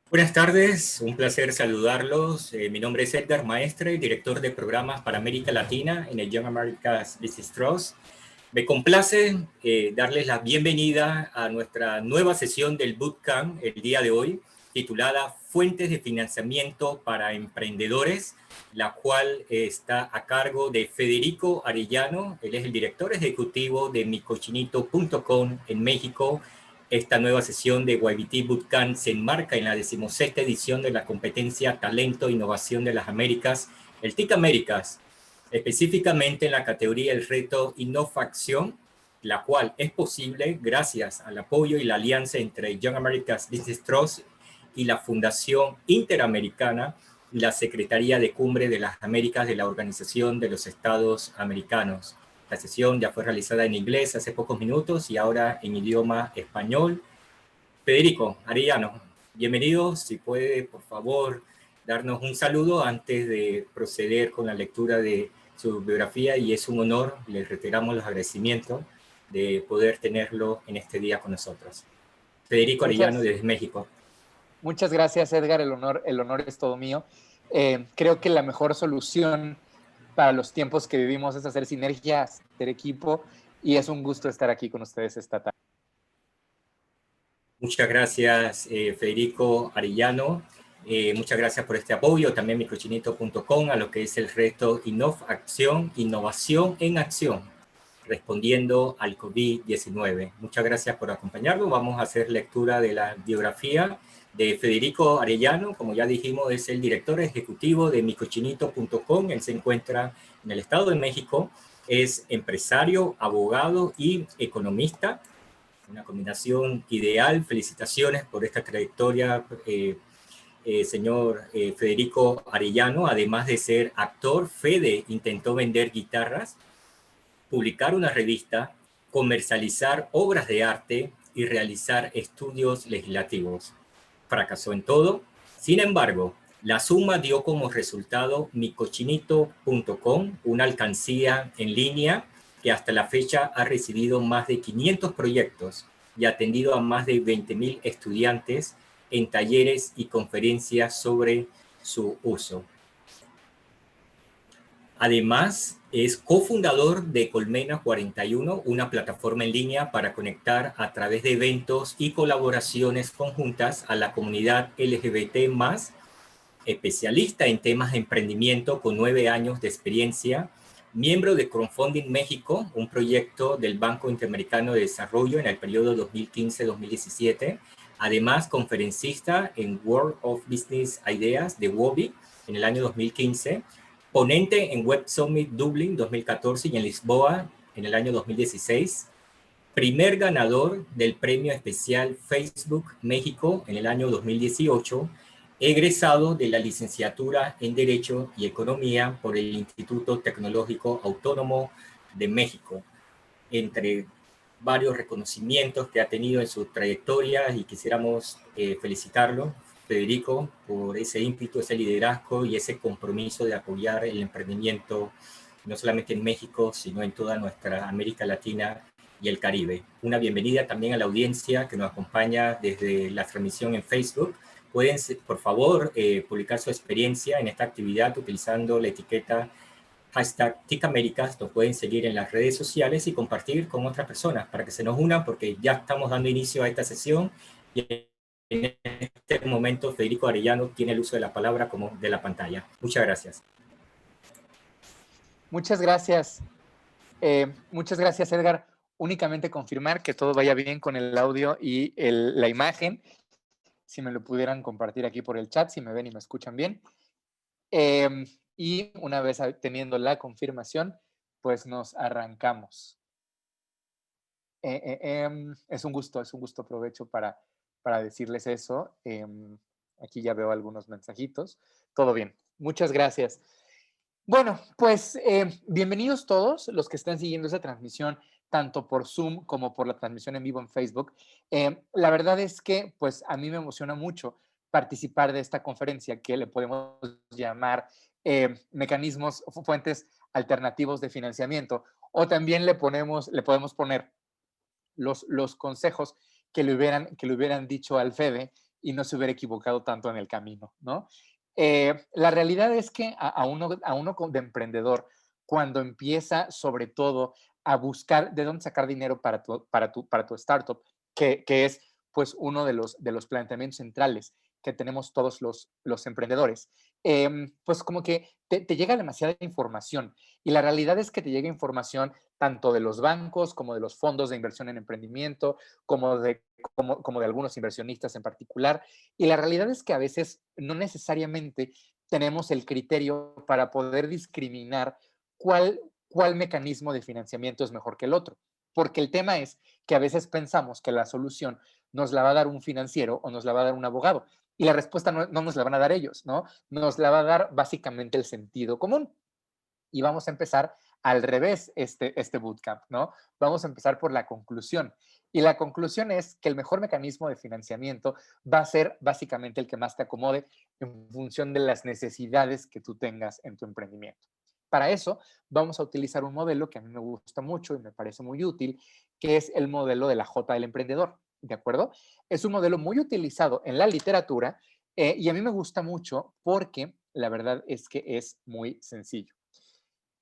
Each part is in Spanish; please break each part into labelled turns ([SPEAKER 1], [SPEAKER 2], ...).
[SPEAKER 1] Buenas tardes, un placer saludarlos. Mi nombre es Edgar Maestre, director de programas para América Latina en el Young America's Business Trust. Me complace darles la bienvenida a nuestra nueva sesión del Bootcamp el día de hoy, titulada Fuentes de Financiamiento para Emprendedores, la cual está a cargo de Federico Arellano. Él es el director ejecutivo de micochinito.com en México. Esta nueva sesión de YBT Bootcamp se enmarca en la 16ª edición de la competencia Talento e Innovación de las Américas, el TIC Américas, específicamente en la categoría El Reto Innofacción, la cual es posible gracias al apoyo y la alianza entre Young America's Business Trust y la Fundación Interamericana y la Secretaría de Cumbre de las Américas de la Organización de los Estados Americanos. La sesión ya fue realizada en inglés hace pocos minutos y ahora en idioma español. Federico Arellano, bienvenido. Si puede, por favor, darnos un saludo antes de proceder con la lectura de su biografía, y es un honor, les reiteramos los agradecimientos de poder tenerlo en este día con nosotros. Federico Arellano
[SPEAKER 2] Muchas,
[SPEAKER 1] desde México.
[SPEAKER 2] muchas gracias, Edgar. El honor es todo mío. Creo que la mejor solución para los tiempos que vivimos es hacer sinergia, hacer equipo, y es un gusto estar aquí con ustedes esta tarde.
[SPEAKER 1] Muchas gracias, Federico Arellano. Muchas gracias por este apoyo, también microchinito.com, a lo que es el reto Acción, Innovación en Acción, respondiendo al COVID-19. Muchas gracias por acompañarnos. Vamos a hacer lectura de la biografía de Federico Arellano. Como ya dijimos, es el director ejecutivo de microchinito.com. Él se encuentra en el Estado de México. Es empresario, abogado y economista. Una combinación ideal. Felicitaciones por esta trayectoria, señor Federico Arellano. Además de ser actor, Fede intentó vender guitarras, publicar una revista, comercializar obras de arte y realizar estudios legislativos. Fracasó en todo. Sin embargo, la suma dio como resultado micochinito.com, una alcancía en línea que hasta la fecha ha recibido más de 500 proyectos y atendido a más de 20,000 estudiantes en talleres y conferencias sobre su uso. Además, es cofundador de Colmena 41, una plataforma en línea para conectar a través de eventos y colaboraciones conjuntas a la comunidad LGBT+, especialista en temas de emprendimiento con 9 años de experiencia, miembro de Crowdfunding México, un proyecto del Banco Interamericano de Desarrollo en el periodo 2015-2017, además conferencista en World of Business Ideas de WOBI en el año 2015, ponente en Web Summit Dublin 2014 y en Lisboa en el año 2016, primer ganador del premio especial Facebook México en el año 2018, egresado de la licenciatura en Derecho y Economía por el Instituto Tecnológico Autónomo de México, entre varios reconocimientos que ha tenido en su trayectoria, y quisiéramos felicitarlo, Federico, por ese ímpetu, ese liderazgo y ese compromiso de apoyar el emprendimiento, no solamente en México, sino en toda nuestra América Latina y el Caribe. Una bienvenida también a la audiencia que nos acompaña desde la transmisión en Facebook. Pueden, por favor, publicar su experiencia en esta actividad utilizando la etiqueta #TICAméricas. Nos pueden seguir en las redes sociales y compartir con otras personas para que se nos unan, porque ya estamos dando inicio a esta sesión y en este momento Federico Arellano tiene el uso de la palabra como de la pantalla. Muchas gracias.
[SPEAKER 2] Muchas gracias. Muchas gracias, Edgar. Únicamente confirmar que todo vaya bien con el audio y la imagen. Si me lo pudieran compartir aquí por el chat, si me ven y me escuchan bien. Y una vez teniendo la confirmación, pues nos arrancamos. Es un gusto, aprovecho para decirles eso. Aquí ya veo algunos mensajitos. Todo bien, muchas gracias. Bueno, pues bienvenidos todos los que están siguiendo esa transmisión, tanto por Zoom como por la transmisión en vivo en Facebook. La verdad es que pues a mí me emociona mucho participar de esta conferencia que le podemos llamar mecanismos o fuentes alternativos de financiamiento, o también le podemos poner los consejos que le hubieran dicho al Fede y no se hubiera equivocado tanto en el camino, ¿no? La realidad es que a uno de emprendedor, cuando empieza sobre todo a buscar de dónde sacar dinero para tu startup, que es pues uno de los planteamientos centrales que tenemos todos los emprendedores, pues como que te llega demasiada información y la realidad es que te llega información tanto de los bancos como de los fondos de inversión en emprendimiento, como de algunos inversionistas en particular. Y la realidad es que a veces no necesariamente tenemos el criterio para poder discriminar cuál mecanismo de financiamiento es mejor que el otro. Porque el tema es que a veces pensamos que la solución nos la va a dar un financiero o nos la va a dar un abogado. Y la respuesta no nos la van a dar ellos, ¿no? Nos la va a dar básicamente el sentido común. Y vamos a empezar al revés este bootcamp, ¿no? Vamos a empezar por la conclusión. Y la conclusión es que el mejor mecanismo de financiamiento va a ser básicamente el que más te acomode en función de las necesidades que tú tengas en tu emprendimiento. Para eso vamos a utilizar un modelo que a mí me gusta mucho y me parece muy útil, que es el modelo de la J del emprendedor, ¿de acuerdo? Es un modelo muy utilizado en la literatura y a mí me gusta mucho porque la verdad es que es muy sencillo.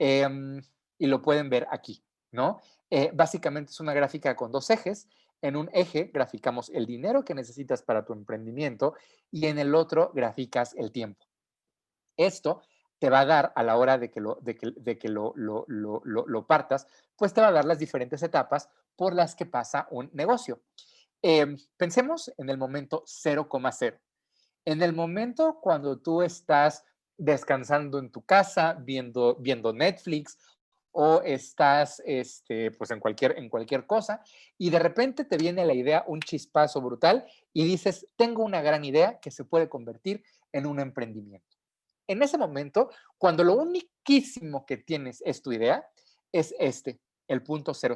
[SPEAKER 2] Em, y lo pueden ver aquí, ¿no? Básicamente es una gráfica con dos ejes. En un eje graficamos el dinero que necesitas para tu emprendimiento y en el otro graficas el tiempo. Esto te va a dar a la hora de que lo partas, pues te va a dar las diferentes etapas por las que pasa un negocio. Pensemos en el momento 0,0. En el momento cuando tú estás descansando en tu casa, viendo Netflix o estás pues en cualquier cosa y de repente te viene la idea, un chispazo brutal y dices, tengo una gran idea que se puede convertir en un emprendimiento. En ese momento, cuando lo uniquísimo que tienes es tu idea, es el punto 00.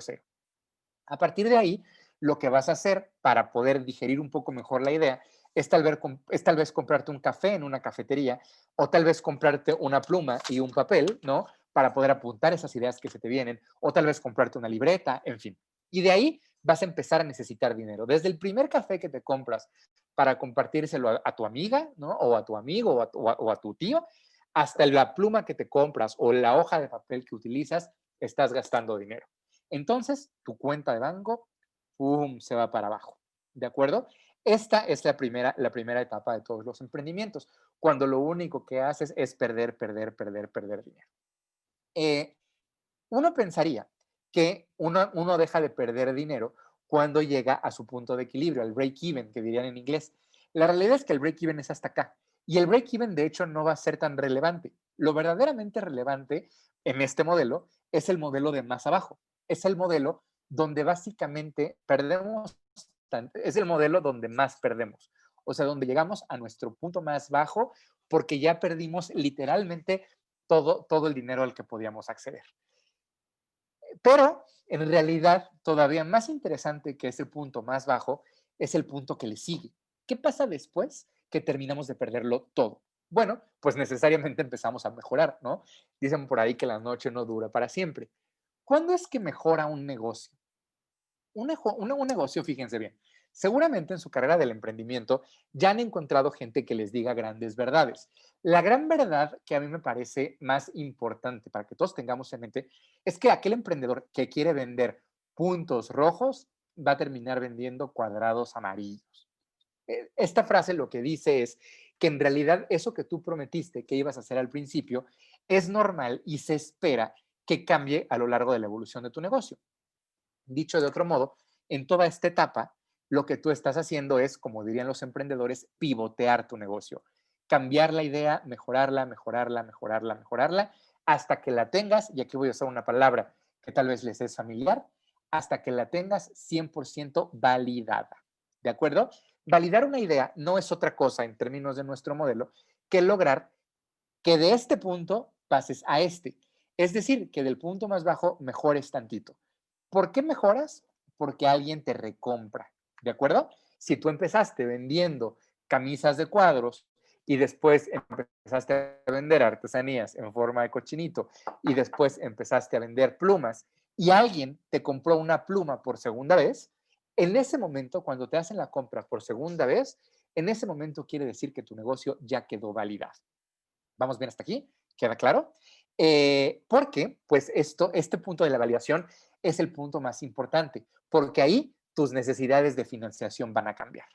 [SPEAKER 2] A partir de ahí, lo que vas a hacer para poder digerir un poco mejor la idea es tal vez comprarte un café en una cafetería o tal vez comprarte una pluma y un papel, ¿no? Para poder apuntar esas ideas que se te vienen o tal vez comprarte una libreta, en fin. Y de ahí vas a empezar a necesitar dinero. Desde el primer café que te compras para compartírselo a tu amiga, ¿no? O a tu amigo o a tu tío, hasta la pluma que te compras o la hoja de papel que utilizas, estás gastando dinero. Entonces, tu cuenta de banco, ¡pum!, se va para abajo. ¿De acuerdo? Esta es la primera etapa de todos los emprendimientos, cuando lo único que haces es perder, perder, perder, perder dinero. Eh, Uno pensaría que uno deja de perder dinero cuando llega a su punto de equilibrio, al break-even, que dirían en inglés. La realidad es que el break-even es hasta acá. Y el break-even, de hecho, no va a ser tan relevante. Lo verdaderamente relevante en este modelo es el modelo de más abajo. Es el modelo donde básicamente perdemos, es el modelo donde más perdemos. O sea, donde llegamos a nuestro punto más bajo porque ya perdimos literalmente todo el dinero al que podíamos acceder. Pero en realidad, todavía más interesante que ese punto más bajo es el punto que le sigue. ¿Qué pasa después que terminamos de perderlo todo? Bueno, pues necesariamente empezamos a mejorar, ¿no? Dicen por ahí que la noche no dura para siempre. ¿Cuándo es que mejora un negocio? Un negocio, fíjense bien, seguramente en su carrera del emprendimiento ya han encontrado gente que les diga grandes verdades. La gran verdad que a mí me parece más importante para que todos tengamos en mente es que aquel emprendedor que quiere vender puntos rojos va a terminar vendiendo cuadrados amarillos. Esta frase lo que dice es que en realidad eso que tú prometiste que ibas a hacer al principio es normal y se espera que cambie a lo largo de la evolución de tu negocio. Dicho de otro modo, en toda esta etapa, lo que tú estás haciendo es, como dirían los emprendedores, pivotear tu negocio, cambiar la idea, mejorarla, mejorarla, mejorarla, mejorarla, hasta que la tengas, y aquí voy a usar una palabra que tal vez les es familiar, hasta que la tengas 100% validada. ¿De acuerdo? Validar una idea no es otra cosa en términos de nuestro modelo que lograr que de este punto pases a este. Es decir, que del punto más bajo mejores tantito. ¿Por qué mejoras? Porque alguien te recompra, ¿de acuerdo? Si tú empezaste vendiendo camisas de cuadros y después empezaste a vender artesanías en forma de cochinito y después empezaste a vender plumas y alguien te compró una pluma por segunda vez, en ese momento, cuando te hacen la compra por segunda vez, en ese momento quiere decir que tu negocio ya quedó validado. ¿Vamos bien hasta aquí? ¿Queda claro? Porque, pues, este punto de la validación es el punto más importante, porque ahí tus necesidades de financiación van a cambiar.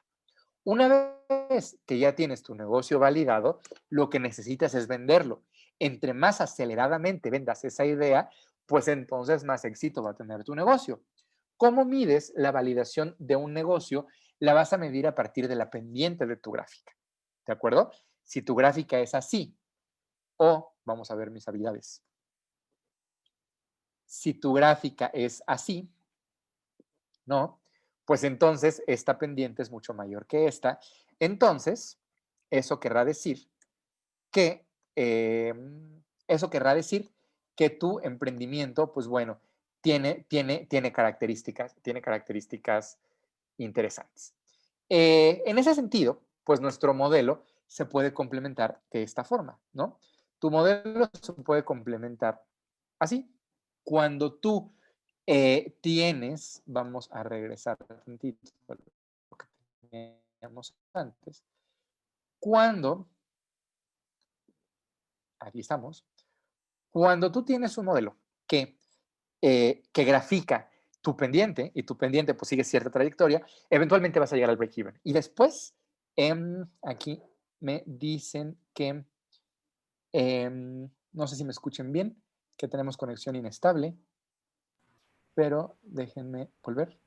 [SPEAKER 2] Una vez que ya tienes tu negocio validado, lo que necesitas es venderlo. Entre más aceleradamente vendas esa idea, pues entonces más éxito va a tener tu negocio. ¿Cómo mides la validación de un negocio? La vas a medir a partir de la pendiente de tu gráfica. ¿De acuerdo? Si tu gráfica es así, o vamos a ver mis habilidades. Si tu gráfica es así, ¿no? Pues entonces esta pendiente es mucho mayor que esta. Entonces, eso querrá decir que, eso querrá decir que tu emprendimiento, pues bueno, tiene características interesantes. En ese sentido, pues nuestro modelo se puede complementar de esta forma, ¿no? Tu modelo se puede complementar así. Cuando tú tienes, vamos a regresar tantito a lo que teníamos antes, cuando, aquí estamos, cuando tú tienes un modelo que grafica tu pendiente y tu pendiente pues sigue cierta trayectoria, eventualmente vas a llegar al break-even. Y después, aquí me dicen que, no sé si me escuchen bien, que tenemos conexión inestable, pero déjenme volver.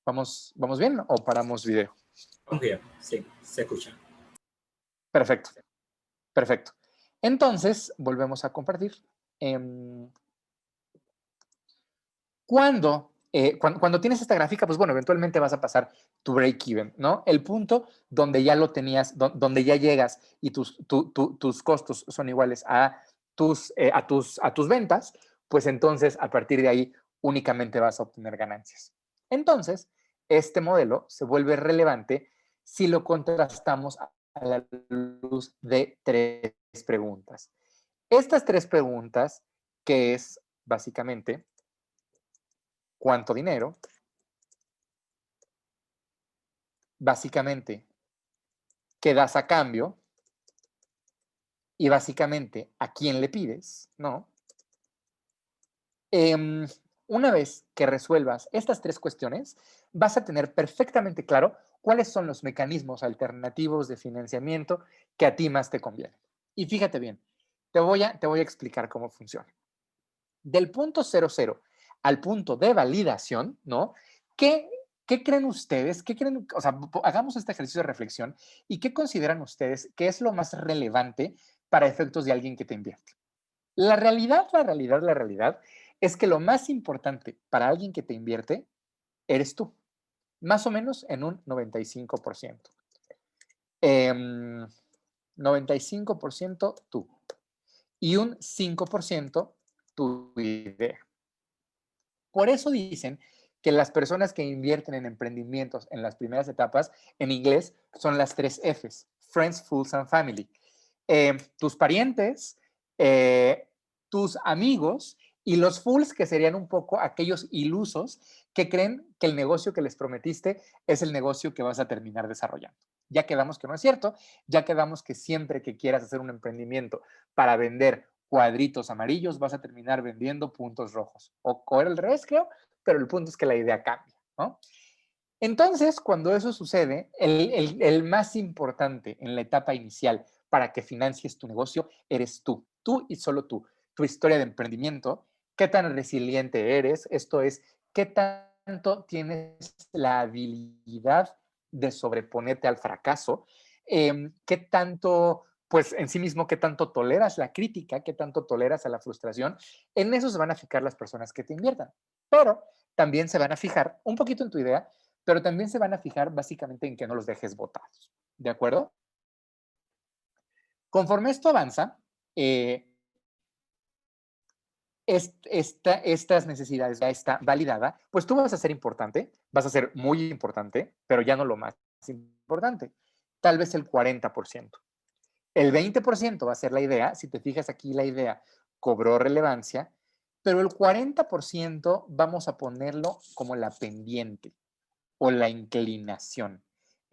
[SPEAKER 2] ¿Vamos bien o paramos video?
[SPEAKER 1] Vamos bien, sí, se escucha.
[SPEAKER 2] Perfecto, perfecto. Entonces, volvemos a compartir. Em, cuando tienes esta gráfica, pues bueno, eventualmente vas a pasar tu break-even, ¿no? El punto donde ya lo tenías, donde ya llegas y tus costos son iguales a tus ventas, pues entonces a partir de ahí únicamente vas a obtener ganancias. Entonces, este modelo se vuelve relevante si lo contrastamos a la luz de tres preguntas. Estas tres preguntas, que es básicamente cuánto dinero, básicamente qué das a cambio y básicamente a quién le pides, ¿no? Una vez que resuelvas estas tres cuestiones, vas a tener perfectamente claro cuáles son los mecanismos alternativos de financiamiento que a ti más te convienen. Y fíjate bien, te voy a explicar cómo funciona. Del punto 00 al punto de validación, ¿no? ¿Qué creen ustedes? ¿Qué creen? O sea, hagamos este ejercicio de reflexión y ¿qué consideran ustedes que es lo más relevante para efectos de alguien que te invierte? La realidad es que lo más importante para alguien que te invierte eres tú, más o menos en un 95%. 95% tú y un 5% tu idea. Por eso dicen que las personas que invierten en emprendimientos en las primeras etapas, en inglés, son las 3 Fs, Friends, Fools and Family. Tus parientes, tus amigos y los fools, que serían un poco aquellos ilusos que creen que el negocio que les prometiste es el negocio que vas a terminar desarrollando. Ya quedamos que no es cierto, ya quedamos que siempre que quieras hacer un emprendimiento para vender cuadritos amarillos, vas a terminar vendiendo puntos rojos. O era al revés, creo, pero el punto es que la idea cambia, ¿no? Entonces, cuando eso sucede, el más importante en la etapa inicial para que financies tu negocio eres tú y solo tú. Tu historia de emprendimiento, qué tan resiliente eres, esto es, qué tanto tienes la habilidad de sobreponerte al fracaso, qué tanto, pues en sí mismo, qué tanto toleras la crítica, qué tanto toleras a la frustración. En eso se van a fijar las personas que te inviertan. Pero también se van a fijar un poquito en tu idea, pero también se van a fijar básicamente en que no los dejes botados. ¿De acuerdo? Conforme esto avanza, estas necesidades ya está validada, pues tú vas a ser importante, vas a ser muy importante, pero ya no lo más importante, tal vez el 40%. El 20% va a ser la idea, si te fijas aquí la idea cobró relevancia, pero el 40% vamos a ponerlo como la pendiente o la inclinación.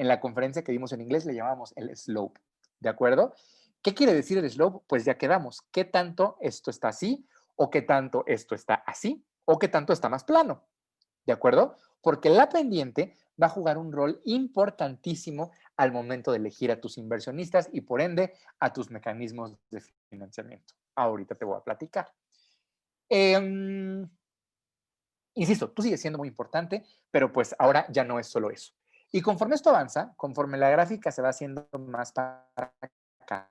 [SPEAKER 2] en la conferencia que dimos en inglés le llamamos el slope, ¿de acuerdo? ¿Qué quiere decir el slope? Pues ya quedamos. ¿Qué tanto esto está así? ¿O qué tanto esto está así? ¿O qué tanto está más plano? ¿De acuerdo? Porque la pendiente va a jugar un rol importantísimo al momento de elegir a tus inversionistas y por ende a tus mecanismos de financiamiento. Ahorita te voy a platicar. Insisto, tú sigues siendo muy importante, pero pues ahora ya no es solo eso. Y conforme esto avanza, conforme la gráfica se va haciendo más para acá,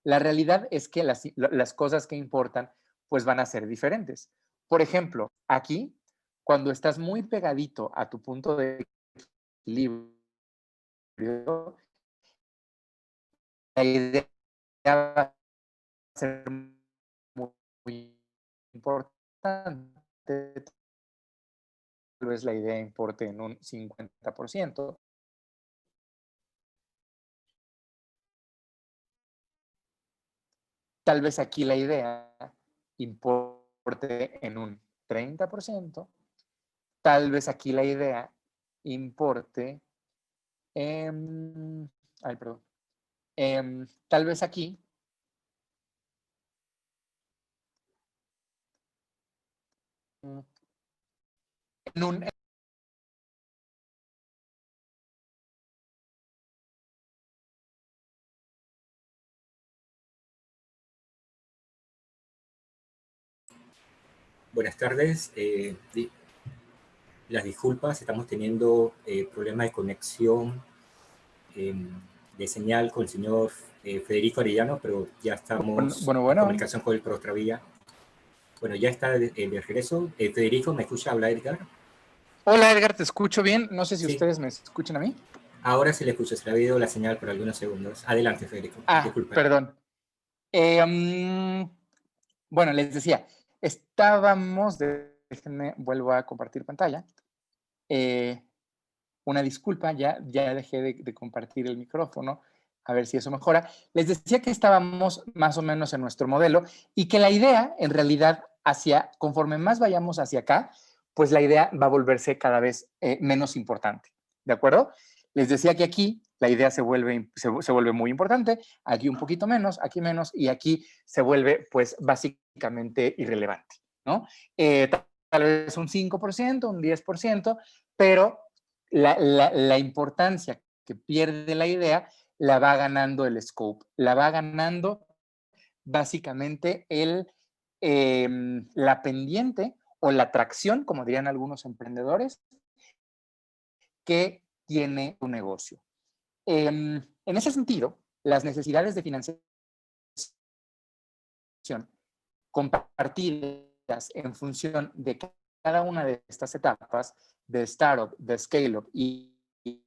[SPEAKER 2] la realidad es que las cosas que importan pues van a ser diferentes. Por ejemplo, aquí, cuando estás muy pegadito a tu punto de equilibrio, la idea va a ser muy importante. Tal vez la idea importe en un 50%. Tal vez aquí la idea importe en un 30%. Tal vez aquí la idea importe, ay, perdón, tal vez aquí en un...
[SPEAKER 1] Buenas tardes. Las disculpas, estamos teniendo problemas de conexión de señal con el señor Federico Arellano, pero ya estamos en
[SPEAKER 2] Bueno.
[SPEAKER 1] comunicación con él por otra vía. Bueno, ya está de regreso. Federico, ¿me escucha hablar, Edgar?
[SPEAKER 2] Hola, Edgar, te escucho bien. No sé si
[SPEAKER 1] Sí,
[SPEAKER 2] ustedes me escuchan a mí.
[SPEAKER 1] ahora se le escucha, se le ha habido la señal por algunos segundos. Adelante, Federico, disculpa.
[SPEAKER 2] Perdón. Bueno, les decía, estábamos, déjenme, vuelvo a compartir pantalla. Una disculpa, ya dejé de compartir el micrófono, a ver si eso mejora. Les decía que estábamos más o menos en nuestro modelo y que la idea, en realidad, conforme más vayamos hacia acá, pues la idea va a volverse cada vez menos importante, ¿de acuerdo? Les decía que aquí la idea se vuelve muy importante, aquí un poquito menos, aquí menos, y aquí se vuelve, pues, básicamente irrelevante, ¿no? Tal vez un 5%, un 10%, pero la importancia que pierde la idea la va ganando el scope, la va ganando básicamente la pendiente o la tracción, como dirían algunos emprendedores, que tiene tu negocio. En ese sentido, las necesidades de financiación compartidas en función de cada una de estas etapas de startup, de scale-up y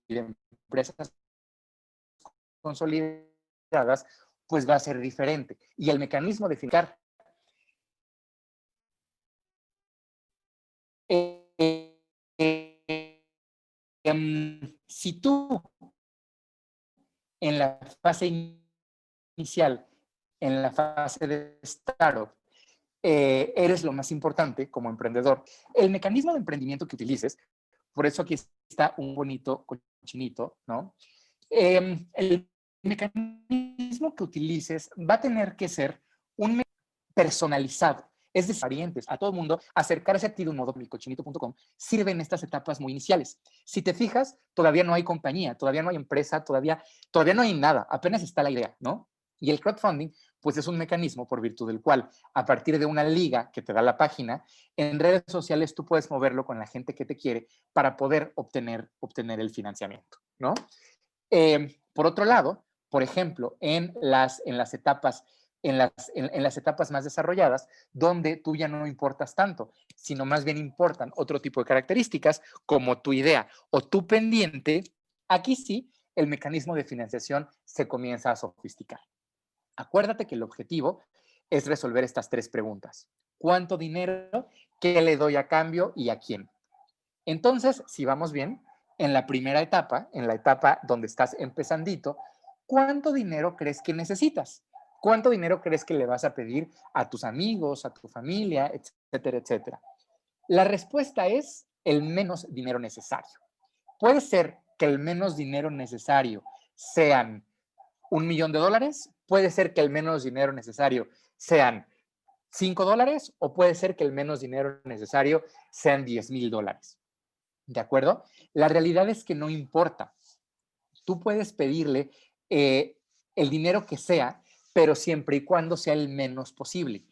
[SPEAKER 2] de empresas consolidadas, pues va a ser diferente. Y el mecanismo de fijar si tú en la fase inicial, en la fase de startup, eres lo más importante como emprendedor, el mecanismo de emprendimiento que utilices, por eso aquí está un bonito cochinito, ¿no? El mecanismo que utilices va a tener que ser un personalizado. Es decir, parientes, a todo el mundo, acercarse a ti de un modo micochinito.com sirve en estas etapas muy iniciales. Si te fijas, todavía no hay compañía, todavía no hay empresa, todavía no hay nada, apenas está la idea, ¿no? Y el crowdfunding, pues es un mecanismo por virtud del cual, a partir de una liga que te da la página, en redes sociales tú puedes moverlo con la gente que te quiere para poder obtener el financiamiento, ¿no? Por otro lado, por ejemplo, en las etapas en las etapas más desarrolladas, donde tú ya no importas tanto, sino más bien importan otro tipo de características como tu idea o tu pendiente, aquí sí el mecanismo de financiación se comienza a sofisticar. Acuérdate que el objetivo es resolver estas tres preguntas. ¿Cuánto dinero? ¿Qué le doy a cambio y a quién? Entonces, si vamos bien, en la primera etapa, en la etapa donde estás empezandito, ¿cuánto dinero crees que necesitas? ¿Cuánto dinero crees que le vas a pedir a tus amigos, a tu familia, etcétera, etcétera? La respuesta es el menos dinero necesario. Puede ser que el menos dinero necesario sean $1,000,000, puede ser que el menos dinero necesario sean $5 o puede ser que el menos dinero necesario sean $10,000. ¿De acuerdo? La realidad es que no importa. Tú puedes pedirle el dinero que sea, pero siempre y cuando sea el menos posible.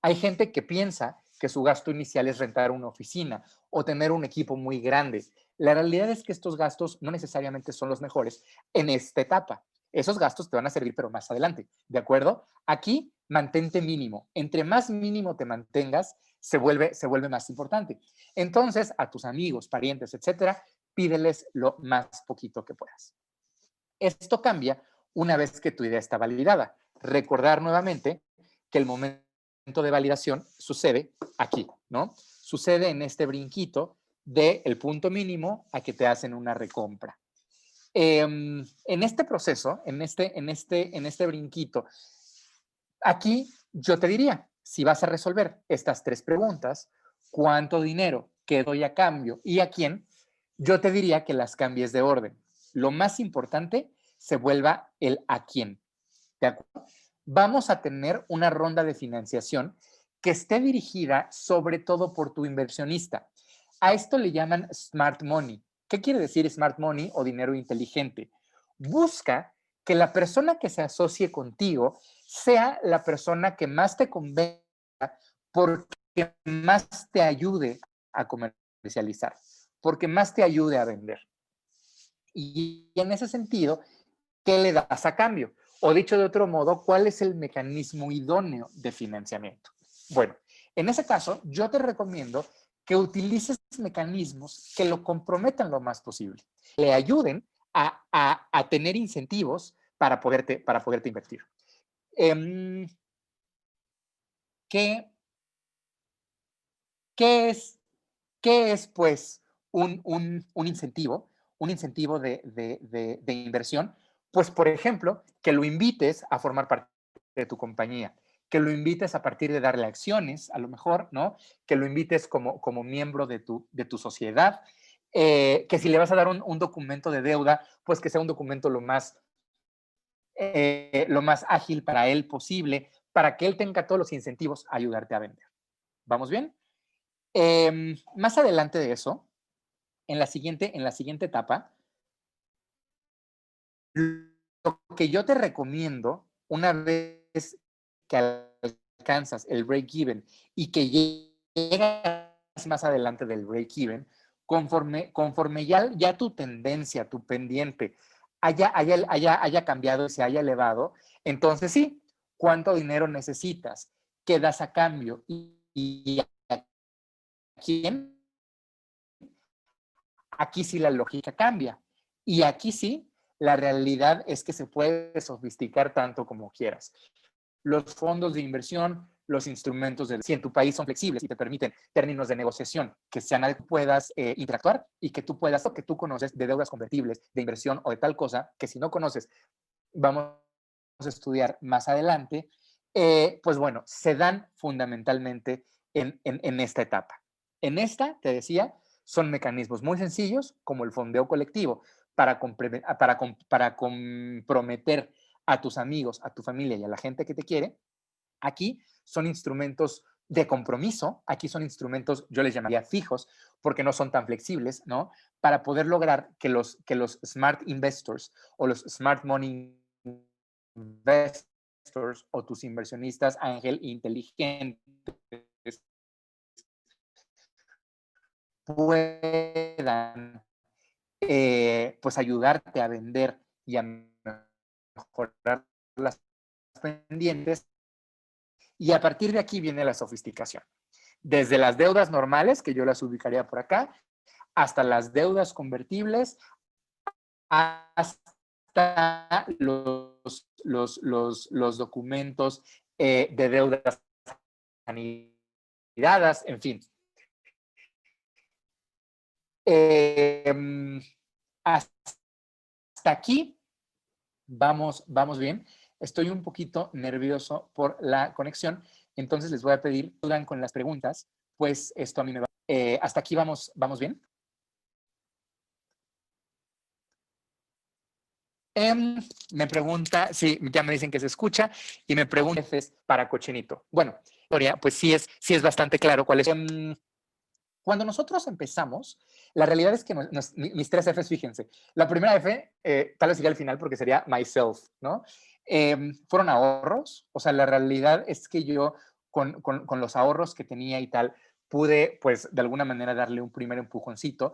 [SPEAKER 2] Hay gente que piensa que su gasto inicial es rentar una oficina o tener un equipo muy grande. La realidad es que estos gastos no necesariamente son los mejores en esta etapa. Esos gastos te van a servir, pero más adelante, ¿de acuerdo? Aquí, mantente mínimo. Entre más mínimo te mantengas, se vuelve más importante. Entonces, a tus amigos, parientes, etcétera, pídeles lo más poquito que puedas. Esto cambia una vez que tu idea está validada. Recordar nuevamente que el momento de validación sucede aquí, ¿no? Sucede en este brinquito del punto mínimo a que te hacen una recompra. En este proceso, en este brinquito, aquí yo te diría, si vas a resolver estas 3 preguntas, ¿cuánto dinero, qué doy a cambio y a quién? Yo te diría que las cambies de orden. Lo más importante se vuelva el a quién. ¿De acuerdo? Vamos a tener una ronda de financiación que esté dirigida sobre todo por tu inversionista. A esto le llaman smart money. ¿Qué quiere decir smart money o dinero inteligente? Busca que la persona que se asocie contigo sea la persona que más te convenga porque más te ayude a comercializar, porque más te ayude a vender. Y en ese sentido, ¿qué le das a cambio? O dicho de otro modo, ¿cuál es el mecanismo idóneo de financiamiento? Bueno, en ese caso, yo te recomiendo que utilices mecanismos que lo comprometan lo más posible, le ayuden a tener incentivos para poderte invertir. ¿Qué, qué, es, ¿Qué es, pues, un incentivo? Un incentivo de inversión. Pues, por ejemplo, que lo invites a formar parte de tu compañía, que lo invites a partir de darle acciones, a lo mejor, ¿no? Que lo invites como miembro de tu sociedad, que si le vas a dar un documento de deuda, pues que sea un documento lo más ágil para él posible, para que él tenga todos los incentivos a ayudarte a vender. ¿Vamos bien? Más adelante de eso, en la siguiente etapa, lo que yo te recomiendo, una vez que alcanzas el break-even y que llegas más adelante del break-even, conforme ya tu tendencia, tu pendiente haya cambiado y se haya elevado, entonces sí, ¿cuánto dinero necesitas? ¿Qué das a cambio? ¿Y a quién? Aquí sí la lógica cambia. Y aquí sí, la realidad es que se puede sofisticar tanto como quieras. Los fondos de inversión, los instrumentos si en tu país son flexibles y te permiten términos de negociación que sean que puedas interactuar y que tú puedas, o que tú conoces de deudas convertibles, de inversión o de tal cosa, que si no conoces, vamos a estudiar más adelante, pues bueno, se dan fundamentalmente en esta etapa. En esta, te decía, son mecanismos muy sencillos, como el fondeo colectivo, para comprometer a tus amigos, a tu familia y a la gente que te quiere. Aquí son instrumentos de compromiso, aquí son instrumentos, yo les llamaría fijos, porque no son tan flexibles, ¿no? Para poder lograr que los smart investors o los smart money investors o tus inversionistas ángel inteligentes puedan pues ayudarte a vender y a mejorar las pendientes. Y a partir de aquí viene la sofisticación. Desde las deudas normales, que yo las ubicaría por acá, hasta las deudas convertibles, hasta los documentos de deudas anidadas, en fin. Hasta aquí vamos bien. Estoy un poquito nervioso por la conexión, entonces les voy a pedir que ayuden con las preguntas, pues esto a mí me va. Hasta aquí vamos bien. Me pregunta, sí, ya me dicen que se escucha, y me pregunta Fs para cochinito. Bueno, historia, pues sí es bastante claro cuál es. Cuando nosotros empezamos, la realidad es que mis tres Fs, fíjense, la primera F, tal vez sería al final porque sería myself, ¿no? Fueron ahorros, o sea, la realidad es que yo con los ahorros que tenía y tal, pude, pues, de alguna manera darle un primer empujoncito.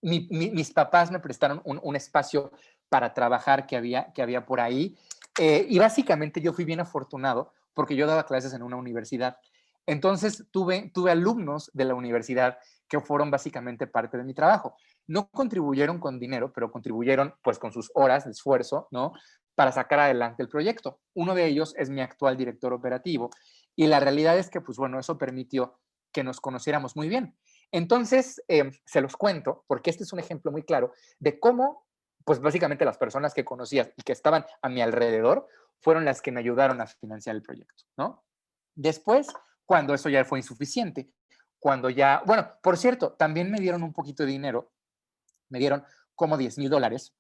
[SPEAKER 2] Mis papás me prestaron un espacio para trabajar que había por ahí, y básicamente yo fui bien afortunado porque yo daba clases en una universidad. Entonces tuve alumnos de la universidad que fueron básicamente parte de mi trabajo. No contribuyeron con dinero, pero contribuyeron pues con sus horas de esfuerzo, ¿no? Para sacar adelante el proyecto. Uno de ellos es mi actual director operativo y la realidad es que pues bueno, eso permitió que nos conociéramos muy bien. Entonces, se los cuento porque este es un ejemplo muy claro de cómo pues básicamente las personas que conocías y que estaban a mi alrededor fueron las que me ayudaron a financiar el proyecto, ¿no? Después, cuando eso ya fue insuficiente, cuando ya, bueno, por cierto, también me dieron un poquito de dinero, me dieron como $10,000,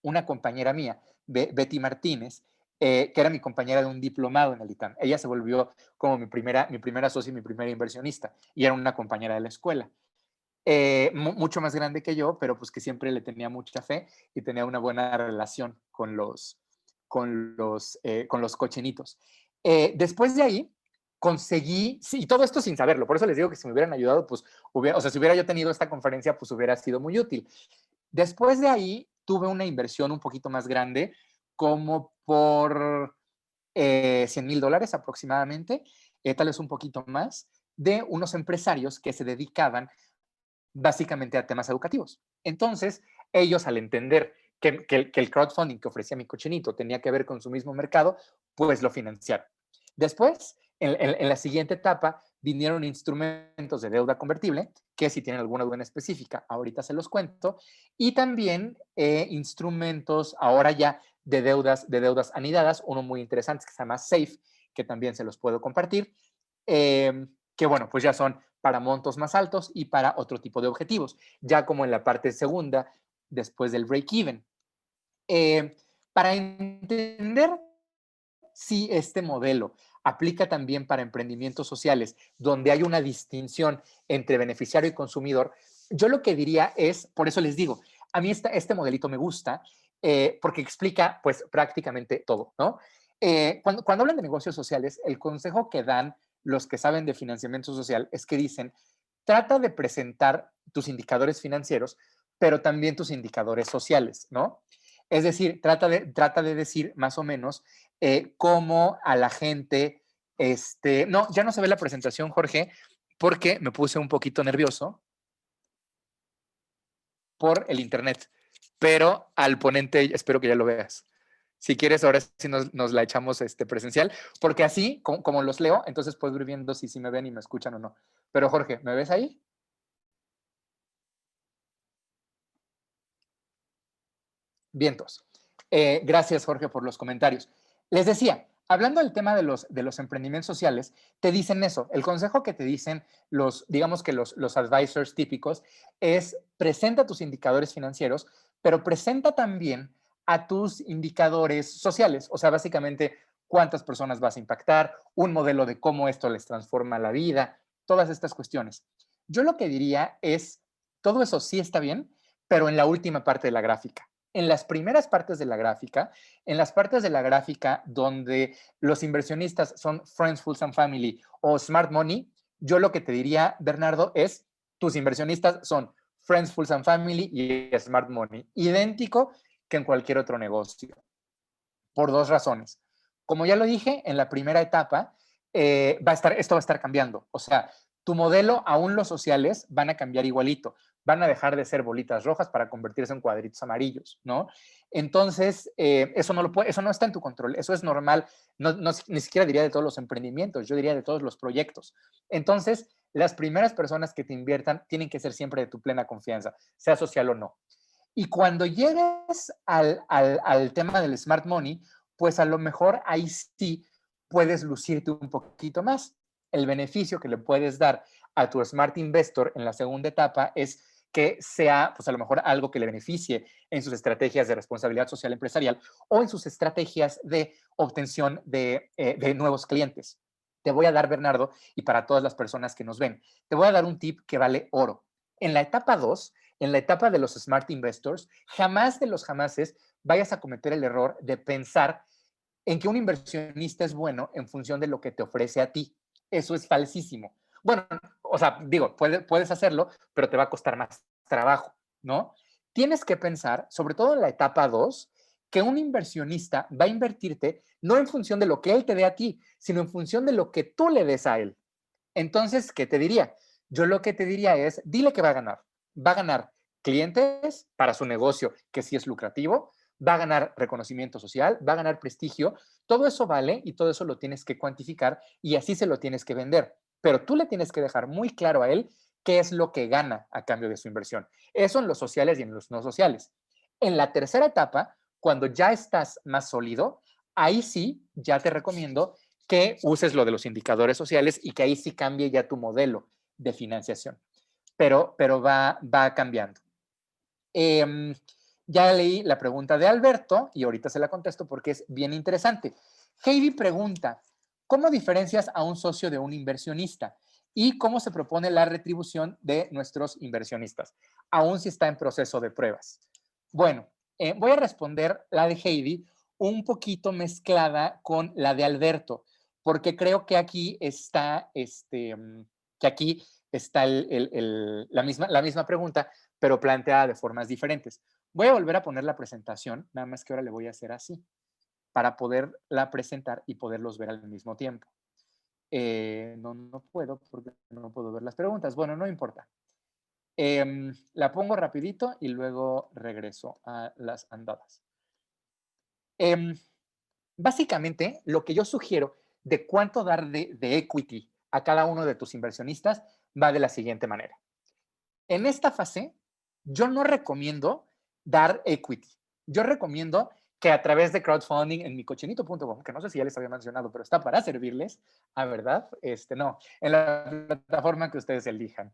[SPEAKER 2] una compañera mía, Betty Martínez, que era mi compañera de un diplomado en el ITAM. Ella se volvió como mi primera socia y mi primera inversionista, y era una compañera de la escuela. Mucho más grande que yo, pero pues que siempre le tenía mucha fe y tenía una buena relación con los cochinitos. Después de ahí, conseguí, sí, y todo esto sin saberlo, por eso les digo que si me hubieran ayudado, pues, o sea, si hubiera yo tenido esta conferencia, pues hubiera sido muy útil. Después de ahí, tuve una inversión un poquito más grande, como por $100,000 aproximadamente, tal vez un poquito más, de unos empresarios que se dedicaban básicamente a temas educativos. Entonces, ellos al entender que el crowdfunding que ofrecía mi cochinito tenía que ver con su mismo mercado, pues lo financiaron. Después, en la siguiente etapa, vinieron instrumentos de deuda convertible, que si tienen alguna duda en específica, ahorita se los cuento, y también instrumentos ahora ya de deudas anidadas, uno muy interesante que se llama SAFE, que también se los puedo compartir, que bueno, pues ya son para montos más altos y para otro tipo de objetivos, ya como en la parte segunda, después del break-even. Para entender si este modelo aplica también para emprendimientos sociales, donde hay una distinción entre beneficiario y consumidor, yo lo que diría es, por eso les digo, a mí este modelito me gusta, porque explica pues prácticamente todo, ¿no? Cuando hablan de negocios sociales, el consejo que dan los que saben de financiamiento social es que dicen, trata de presentar tus indicadores financieros, pero también tus indicadores sociales, ¿no? Es decir, trata de decir más o menos cómo a la gente, no, ya no se ve la presentación, Jorge, porque me puse un poquito nervioso por el internet, pero al ponente espero que ya lo veas. Si quieres, ahora sí nos la echamos presencial, porque así, como los leo, entonces puedo ir viendo si me ven y me escuchan o no. Pero Jorge, ¿me ves ahí? Vientos. Gracias, Jorge, por los comentarios. Les decía, hablando del tema de los emprendimientos sociales, te dicen eso. El consejo que te dicen digamos que los advisors típicos es presenta tus indicadores financieros, pero presenta también a tus indicadores sociales. O sea, básicamente, cuántas personas vas a impactar, un modelo de cómo esto les transforma la vida, todas estas cuestiones. Yo lo que diría es, todo eso sí está bien, pero en la última parte de la gráfica. En las primeras partes de la gráfica, en las partes de la gráfica donde los inversionistas son Friends, Fools and Family o Smart Money, yo lo que te diría, Bernardo, es tus inversionistas son Friends, Fools and Family y Smart Money, idéntico que en cualquier otro negocio, por dos razones. Como ya lo dije, en la primera etapa, esto va a estar cambiando. O sea, tu modelo, aún los sociales, van a cambiar igualito. Van a dejar de ser bolitas rojas para convertirse en cuadritos amarillos, ¿no? Entonces, eso no está en tu control. Eso es normal. Ni siquiera diría de todos los emprendimientos, yo diría de todos los proyectos. Entonces, las primeras personas que te inviertan tienen que ser siempre de tu plena confianza, sea social o no. Y cuando llegues al tema del smart money, pues a lo mejor ahí sí puedes lucirte un poquito más. El beneficio que le puedes dar a tu smart investor en la segunda etapa es que sea, pues a lo mejor algo que le beneficie en sus estrategias de responsabilidad social empresarial o en sus estrategias de obtención de nuevos clientes. Te voy a dar, Bernardo, y para todas las personas que nos ven, te voy a dar un tip que vale oro. En la etapa 2, en la etapa de los smart investors, jamás de los jamases vayas a cometer el error de pensar en que un inversionista es bueno en función de lo que te ofrece a ti. Eso es falsísimo. Bueno, o sea, digo, puedes hacerlo, pero te va a costar más trabajo, ¿no? Tienes que pensar, sobre todo en la etapa 2, que un inversionista va a invertirte no en función de lo que él te dé a ti, sino en función de lo que tú le des a él. Entonces, ¿qué te diría? Yo lo que te diría es, dile que va a ganar. Va a ganar clientes para su negocio, que sí es lucrativo, va a ganar reconocimiento social, va a ganar prestigio. Todo eso vale y todo eso lo tienes que cuantificar y así se lo tienes que vender. Pero tú le tienes que dejar muy claro a él qué es lo que gana a cambio de su inversión. Eso en los sociales y en los no sociales. En la tercera etapa, cuando ya estás más sólido, ahí sí, ya te recomiendo que uses lo de los indicadores sociales y que ahí sí cambie ya tu modelo de financiación. Pero va cambiando. Eh, ya leí la pregunta de Alberto y ahorita se la contesto porque es bien interesante. Heidi pregunta, ¿cómo diferencias a un socio de un inversionista? ¿Y cómo se propone la retribución de nuestros inversionistas? Aún si está en proceso de pruebas. Bueno, voy a responder la de Heidi un poquito mezclada con la de Alberto, porque creo que aquí está, la misma pregunta, pero planteada de formas diferentes. Voy a volver a poner la presentación, nada más que ahora le voy a hacer así, para poderla presentar y poderlos ver al mismo tiempo. No puedo porque no puedo ver las preguntas. Bueno, no importa. La pongo rapidito y luego regreso a las andadas. Básicamente, lo que yo sugiero de cuánto dar de equity a cada uno de tus inversionistas va de la siguiente manera. En esta fase, yo no recomiendo dar equity. Yo recomiendo que a través de crowdfunding en micochinito.com, que no sé si ya les había mencionado, pero está para servirles, a verdad, no, en la plataforma que ustedes elijan.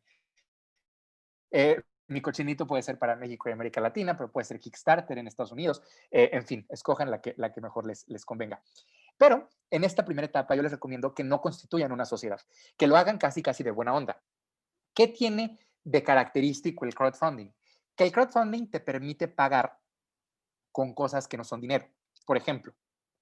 [SPEAKER 2] Mi cochinito puede ser para México y América Latina, pero puede ser Kickstarter en Estados Unidos. En fin, escojan la que mejor les convenga. Pero en esta primera etapa yo les recomiendo que no constituyan una sociedad, que lo hagan casi de buena onda. ¿Qué tiene de característico el crowdfunding? Que el crowdfunding te permite pagar con cosas que no son dinero. Por ejemplo,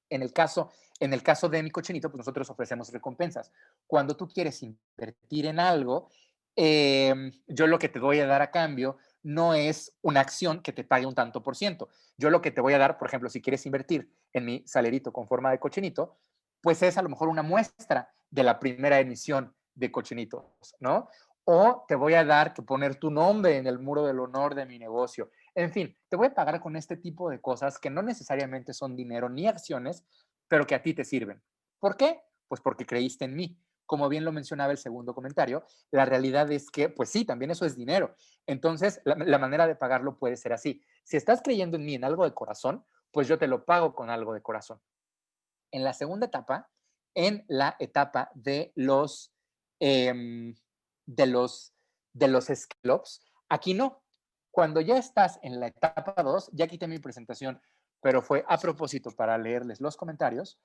[SPEAKER 2] en el caso de mi cochinito, pues nosotros ofrecemos recompensas. Cuando tú quieres invertir en algo, yo lo que te voy a dar a cambio no es una acción que te pague un tanto por ciento. Yo lo que te voy a dar, por ejemplo, si quieres invertir en mi salerito con forma de cochinito, pues es a lo mejor una muestra de la primera emisión de cochinitos, ¿no? O te voy a dar que poner tu nombre en el muro del honor de mi negocio. En fin, te voy a pagar con este tipo de cosas que no necesariamente son dinero ni acciones, pero que a ti te sirven. ¿Por qué? Pues porque creíste en mí. Como bien lo mencionaba el segundo comentario, la realidad es que, pues sí, también eso es dinero. Entonces, la manera de pagarlo puede ser así. Si estás creyendo en mí en algo de corazón, pues yo te lo pago con algo de corazón. En la segunda etapa, en la etapa em, de los, de los scale-ups, aquí no. Cuando ya estás en la etapa 2, ya quité mi presentación, pero fue a propósito para leerles los comentarios.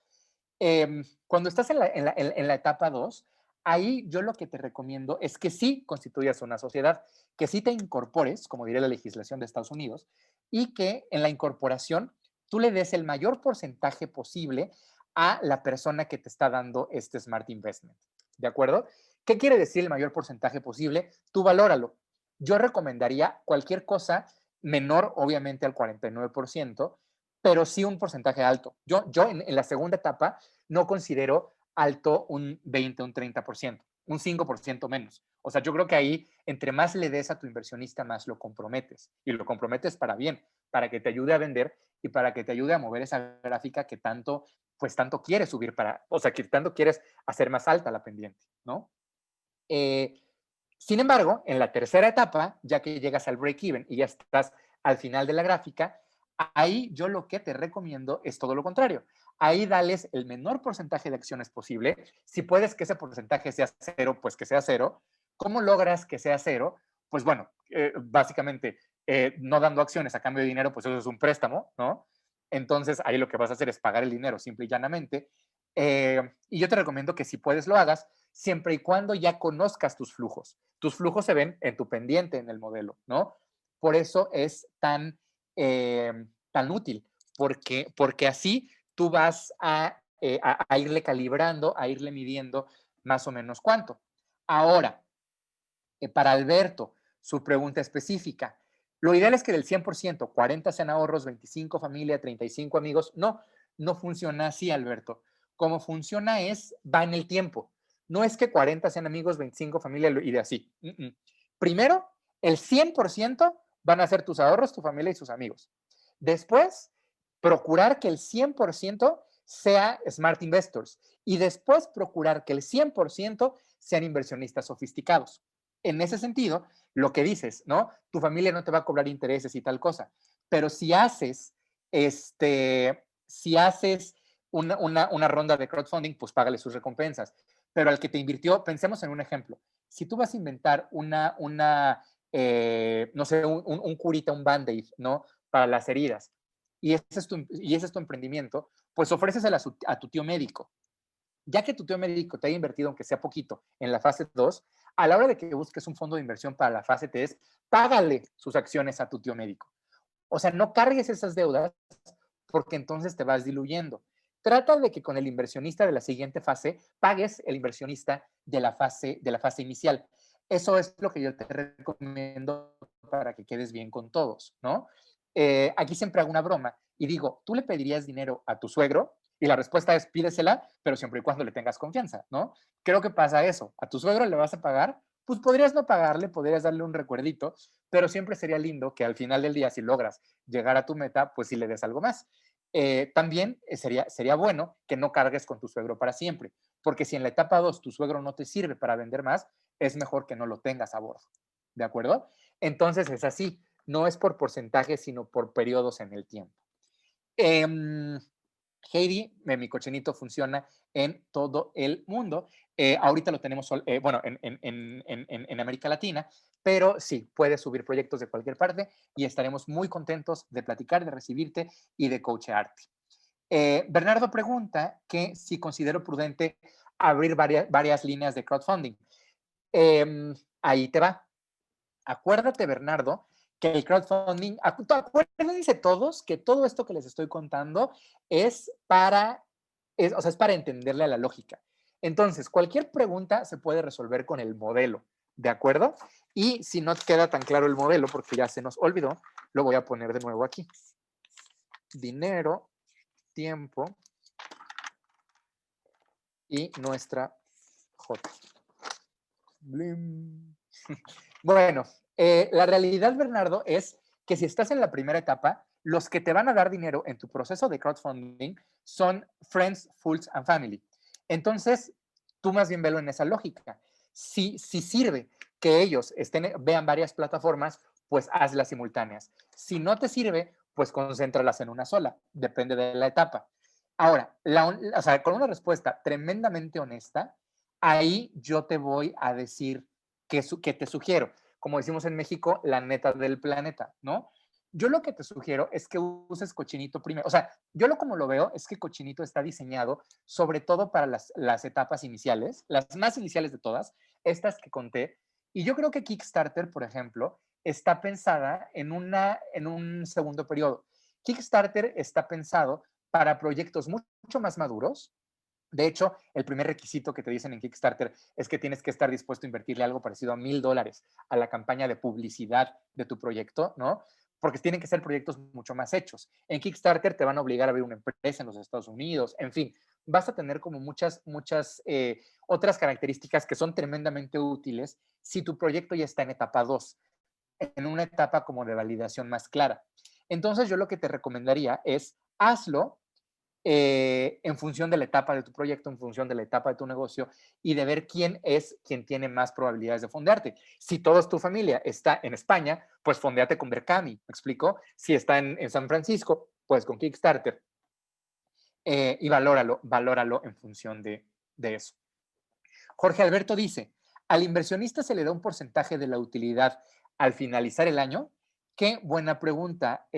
[SPEAKER 2] Cuando estás en la etapa 2, ahí yo lo que te recomiendo es que sí constituyas una sociedad, que sí te incorpores, como diría la legislación de Estados Unidos, y que en la incorporación tú le des el mayor porcentaje posible a la persona que te está dando este Smart Investment. ¿De acuerdo? ¿Qué quiere decir el mayor porcentaje posible? Tú valóralo. Yo recomendaría cualquier cosa menor, obviamente, al 49%, pero sí un porcentaje alto. Yo en la segunda etapa no considero alto un 20, un 30%, un 5% menos. O sea, yo creo que ahí, entre más le des a tu inversionista, más lo comprometes. Y lo comprometes para bien, para que te ayude a vender y para que te ayude a mover esa gráfica que tanto, pues tanto quieres subir o sea, que tanto quieres hacer más alta la pendiente, ¿no? Sin embargo, en la tercera etapa, ya que llegas al break-even y ya estás al final de la gráfica, ahí yo lo que te recomiendo es todo lo contrario. Ahí dales el menor porcentaje de acciones posible. Si puedes que ese porcentaje sea cero, pues que sea cero. ¿Cómo logras que sea cero? Pues bueno, básicamente no dando acciones a cambio de dinero, pues eso es un préstamo, ¿no? Entonces ahí lo que vas a hacer es pagar el dinero simple y llanamente. Y yo te recomiendo que si puedes lo hagas, siempre y cuando ya conozcas tus flujos. Tus flujos se ven en tu pendiente en el modelo, ¿no? Por eso es tan útil, porque así tú vas a irle calibrando, a irle midiendo más o menos cuánto. Ahora, para Alberto, su pregunta específica. Lo ideal es que del 100%, 40 sean ahorros, 25 familia, 35 amigos. No, no funciona así, Alberto. Como funciona va en el tiempo. No es que 40 sean amigos, 25 familia y de así. Primero, el 100% van a ser tus ahorros, tu familia y sus amigos. Después, procurar que el 100% sea Smart Investors. Y después, procurar que el 100% sean inversionistas sofisticados. En ese sentido, lo que dices, ¿no? Tu familia no te va a cobrar intereses y tal cosa, pero si haces, una ronda de crowdfunding, pues págale sus recompensas. Pero al que te invirtió, pensemos en un ejemplo. Si tú vas a inventar no sé, un curita, un band-aid, ¿no? Para las heridas, y ese es tu emprendimiento, pues ofrécesela a tu tío médico. Ya que tu tío médico te haya invertido, aunque sea poquito, en la fase 2, a la hora de que busques un fondo de inversión para la fase 3, págale sus acciones a tu tío médico. O sea, no cargues esas deudas porque entonces te vas diluyendo. Trata de que con el inversionista de la siguiente fase pagues el inversionista de la fase inicial. Eso es lo que yo te recomiendo para que quedes bien con todos, ¿no? Aquí siempre hago una broma y digo, ¿tú le pedirías dinero a tu suegro? Y la respuesta es pídesela, pero siempre y cuando le tengas confianza, ¿no? Creo que pasa eso. ¿A tu suegro le vas a pagar? Pues podrías no pagarle, podrías darle un recuerdito, pero siempre sería lindo que al final del día, si logras llegar a tu meta, pues sí le des algo más. También sería bueno que no cargues con tu suegro para siempre, porque si en la etapa 2 tu suegro no te sirve para vender más, es mejor que no lo tengas a bordo. ¿De acuerdo? Entonces es así, no es por porcentaje, sino por periodos en el tiempo. Heidi, mi cochinito funciona en todo el mundo. Ahorita lo tenemos, bueno, en América Latina, pero sí, puedes subir proyectos de cualquier parte y estaremos muy contentos de platicar, de recibirte y de coachearte. Bernardo pregunta que si considero prudente abrir varias líneas de crowdfunding. Ahí te va. Acuérdate, Bernardo, que el crowdfunding, acuérdense todos que todo esto que les estoy contando es para entenderle a la lógica. Entonces, cualquier pregunta se puede resolver con el modelo, ¿de acuerdo? Y si no queda tan claro el modelo, porque ya se nos olvidó, lo voy a poner de nuevo aquí. Dinero, tiempo y nuestra J. Blim. Bueno, la realidad, Bernardo, es que si estás en la primera etapa, los que te van a dar dinero en tu proceso de crowdfunding son friends, fools and family. Entonces, tú más bien velo en esa lógica. Si sirve que ellos vean varias plataformas, pues hazlas simultáneas. Si no te sirve, pues concéntralas en una sola, depende de la etapa. Ahora, con una respuesta tremendamente honesta, ahí yo te voy a decir que te sugiero, como decimos en México, la neta del planeta, ¿no? Yo lo que te sugiero es que uses Cochinito primero. O sea, como lo veo es que Cochinito está diseñado sobre todo para las etapas iniciales, las más iniciales de todas, estas que conté. Y yo creo que Kickstarter, por ejemplo, está pensada en un segundo periodo. Kickstarter está pensado para proyectos mucho más maduros. De hecho, el primer requisito que te dicen en Kickstarter es que tienes que estar dispuesto a invertirle algo parecido a $1,000 a la campaña de publicidad de tu proyecto, ¿no? Porque tienen que ser proyectos mucho más hechos. En Kickstarter te van a obligar a abrir una empresa en los Estados Unidos, en fin, vas a tener como muchas otras características que son tremendamente útiles si tu proyecto ya está en etapa 2, en una etapa como de validación más clara. Entonces yo lo que te recomendaría es hazlo en función de la etapa de tu proyecto, en función de la etapa de tu negocio y de ver quién es quien tiene más probabilidades de fondearte. Si toda tu familia está en España, pues fondeate con Berkami, ¿me explico? Si está en San Francisco, pues con Kickstarter. Y valóralo en función de eso. Jorge Alberto dice, al inversionista se le da un porcentaje de la utilidad al finalizar el año? Qué buena pregunta,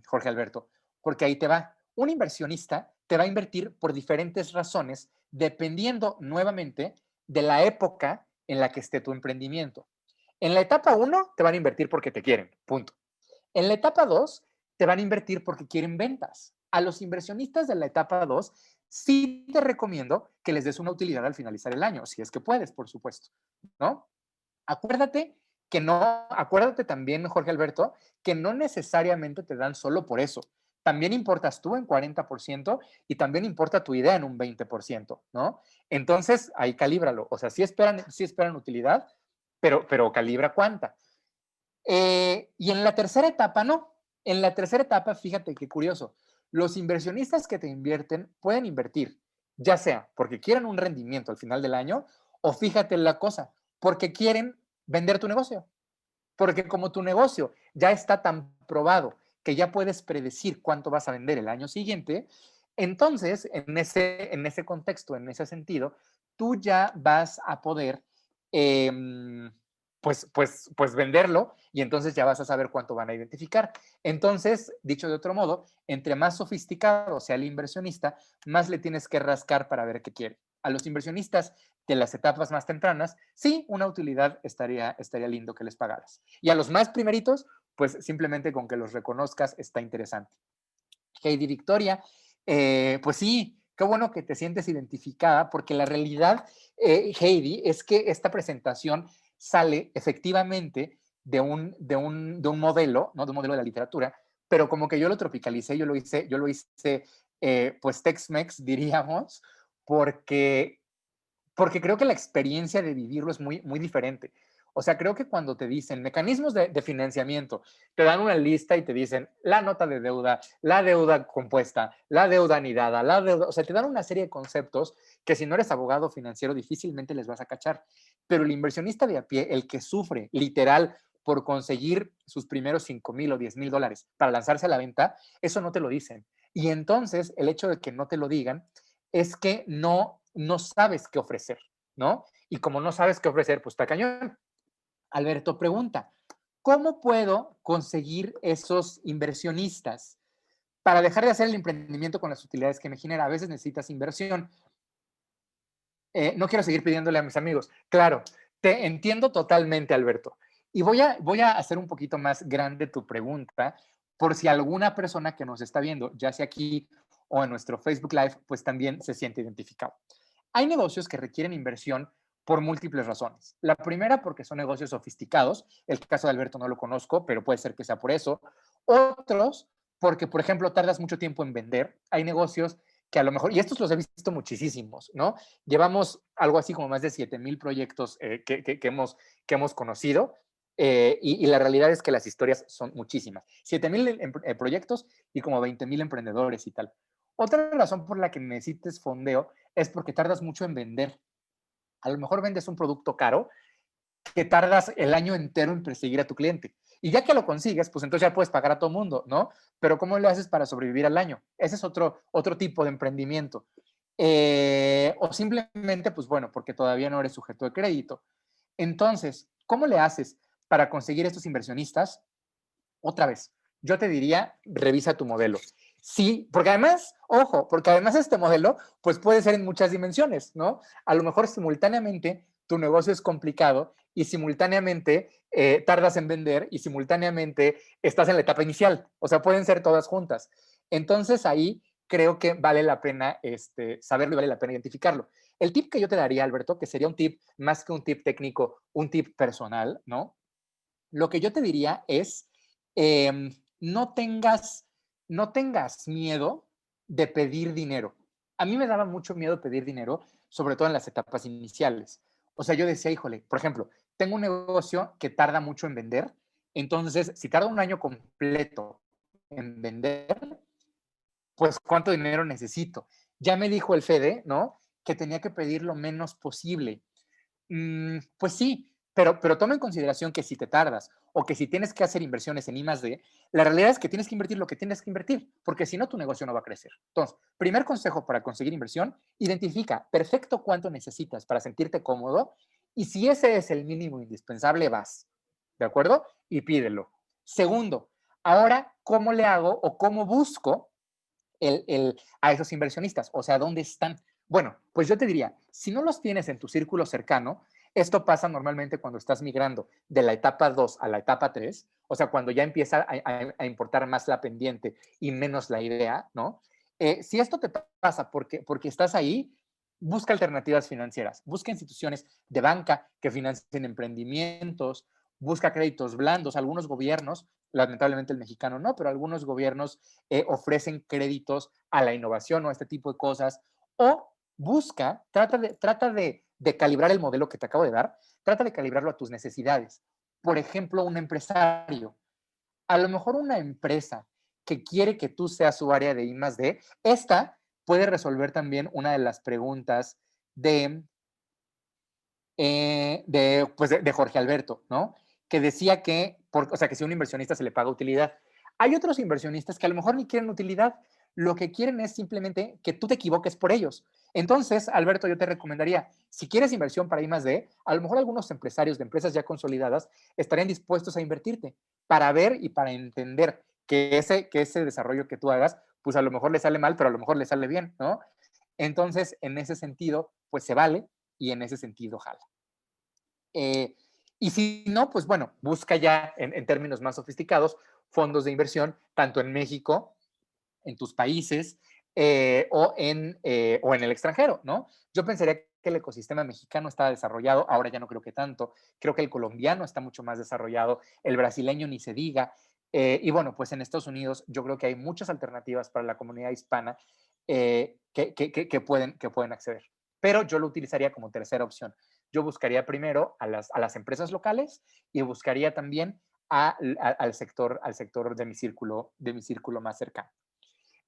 [SPEAKER 2] Jorge Alberto, porque ahí te va. Un inversionista te va a invertir por diferentes razones, dependiendo nuevamente de la época en la que esté tu emprendimiento. En la etapa uno te van a invertir porque te quieren, punto. En la etapa 2 te van a invertir porque quieren ventas. A los inversionistas de la etapa 2 sí te recomiendo que les des una utilidad al finalizar el año, si es que puedes, por supuesto, ¿no? Acuérdate que no, acuérdate también, Jorge Alberto, que no necesariamente te dan solo por eso. También importas tú en 40% y también importa tu idea en un 20%, ¿no? Entonces, ahí calíbralo. O sea, sí esperan utilidad, pero calibra cuánta. Y en la tercera etapa, no. En la tercera etapa, fíjate qué curioso. Los inversionistas que te invierten pueden invertir, ya sea porque quieren un rendimiento al final del año, o fíjate la cosa, porque quieren vender tu negocio. Porque como tu negocio ya está tan probado que ya puedes predecir cuánto vas a vender el año siguiente, entonces en ese contexto, en ese sentido, tú ya vas a poder pues venderlo y entonces ya vas a saber cuánto van a identificar. Entonces, dicho de otro modo, entre más sofisticado sea el inversionista, más le tienes que rascar para ver qué quiere. A los inversionistas de las etapas más tempranas, sí, una utilidad estaría lindo que les pagaras. Y a los más primeritos, pues simplemente con que los reconozcas está interesante. Heidi Victoria, pues sí, qué bueno que te sientes identificada, porque la realidad, Heidi, es que esta presentación sale efectivamente de un modelo, ¿no? De un modelo de la literatura, pero como que yo lo tropicalicé, yo lo hice pues Tex-Mex, diríamos, porque creo que la experiencia de vivirlo es muy, muy diferente. O sea, creo que cuando te dicen mecanismos de financiamiento, te dan una lista y te dicen la nota de deuda, la deuda compuesta, la deuda anidada, la deuda, o sea, te dan una serie de conceptos que si no eres abogado financiero difícilmente les vas a cachar. Pero el inversionista de a pie, el que sufre literal por conseguir sus primeros 5,000 o 10,000 dólares para lanzarse a la venta, eso no te lo dicen. Y entonces el hecho de que no te lo digan es que no sabes qué ofrecer, ¿no? Y como no sabes qué ofrecer, pues está cañón. Alberto pregunta, ¿cómo puedo conseguir esos inversionistas para dejar de hacer el emprendimiento con las utilidades que me genera? A veces necesitas inversión. No quiero seguir pidiéndole a mis amigos. Claro, te entiendo totalmente, Alberto. Y voy a hacer un poquito más grande tu pregunta por si alguna persona que nos está viendo, ya sea aquí o en nuestro Facebook Live, pues también se siente identificado. Hay negocios que requieren inversión por múltiples razones. La primera, porque son negocios sofisticados. El caso de Alberto no lo conozco, pero puede ser que sea por eso. Otros, porque, por ejemplo, tardas mucho tiempo en vender. Hay negocios que a lo mejor, y estos los he visto muchísimos, ¿no? Llevamos algo así como más de 7,000 proyectos que hemos conocido. Y la realidad es que las historias son muchísimas. 7,000 proyectos y como 20,000 emprendedores y tal. Otra razón por la que necesites fondeo es porque tardas mucho en vender. A lo mejor vendes un producto caro que tardas el año entero en perseguir a tu cliente. Y ya que lo consigues, pues entonces ya puedes pagar a todo mundo, ¿no? Pero ¿cómo lo haces para sobrevivir al año? Ese es otro tipo de emprendimiento. O simplemente, pues bueno, porque todavía no eres sujeto de crédito. Entonces, ¿cómo le haces para conseguir estos inversionistas? Otra vez, yo te diría, revisa tu modelo. Sí, porque además, ojo, porque además este modelo, pues puede ser en muchas dimensiones, ¿no? A lo mejor simultáneamente tu negocio es complicado y simultáneamente tardas en vender y simultáneamente estás en la etapa inicial. O sea, pueden ser todas juntas. Entonces ahí creo que vale la pena saberlo y vale la pena identificarlo. El tip que yo te daría, Alberto, que sería un tip más que un tip técnico, un tip personal, ¿no? Lo que yo te diría es, eh, no, tengas, no tengas miedo de pedir dinero. A mí me daba mucho miedo pedir dinero, sobre todo en las etapas iniciales. O sea, yo decía, híjole, por ejemplo, tengo un negocio que tarda mucho en vender, entonces, si tarda un año completo en vender, pues ¿cuánto dinero necesito? Ya me dijo el Fede, ¿no? Que tenía que pedir lo menos posible. Pues sí, pero toma en consideración que si te tardas o que si tienes que hacer inversiones en I+D, la realidad es que tienes que invertir lo que tienes que invertir, porque si no, tu negocio no va a crecer. Entonces, primer consejo para conseguir inversión, identifica perfecto cuánto necesitas para sentirte cómodo y si ese es el mínimo indispensable, vas. ¿De acuerdo? y pídelo. Segundo, ahora, ¿cómo le hago o cómo busco a esos inversionistas? O sea, ¿dónde están? Bueno, pues yo te diría, si no los tienes en tu círculo cercano, esto pasa normalmente cuando estás migrando de la etapa 2 a la etapa 3, o sea, cuando ya empieza a importar más la pendiente y menos la idea, ¿no? Si esto te pasa porque estás ahí, busca alternativas financieras, busca instituciones de banca que financien emprendimientos, busca créditos blandos. Algunos gobiernos, lamentablemente el mexicano no, pero algunos gobiernos ofrecen créditos a la innovación o a este tipo de cosas. O busca, trata de calibrar el modelo que te acabo de dar, trata de calibrarlo a tus necesidades. Por ejemplo, un empresario. A lo mejor una empresa que quiere que tú seas su área de I+D, esta puede resolver también una de las preguntas de Jorge Alberto, ¿no? Que decía que, o sea, que si a un inversionista se le paga utilidad. Hay otros inversionistas que a lo mejor ni quieren utilidad, lo que quieren es simplemente que tú te equivoques por ellos. Entonces, Alberto, yo te recomendaría, si quieres inversión para I+D, a lo mejor algunos empresarios de empresas ya consolidadas estarían dispuestos a invertirte para ver y para entender que ese desarrollo que tú hagas, pues a lo mejor le sale mal, pero a lo mejor le sale bien, ¿no? Entonces, en ese sentido, pues se vale y en ese sentido jala. Y si no, pues bueno, busca ya en términos más sofisticados fondos de inversión, tanto en México, en tus países o en el extranjero, ¿no? Yo pensaría que el ecosistema mexicano está desarrollado, ahora ya no creo que tanto, creo que el colombiano está mucho más desarrollado, el brasileño ni se diga, y bueno, pues en Estados Unidos yo creo que hay muchas alternativas para la comunidad hispana que pueden acceder. Pero yo lo utilizaría como tercera opción. Yo buscaría primero a las empresas locales y buscaría también al sector de mi círculo más cercano.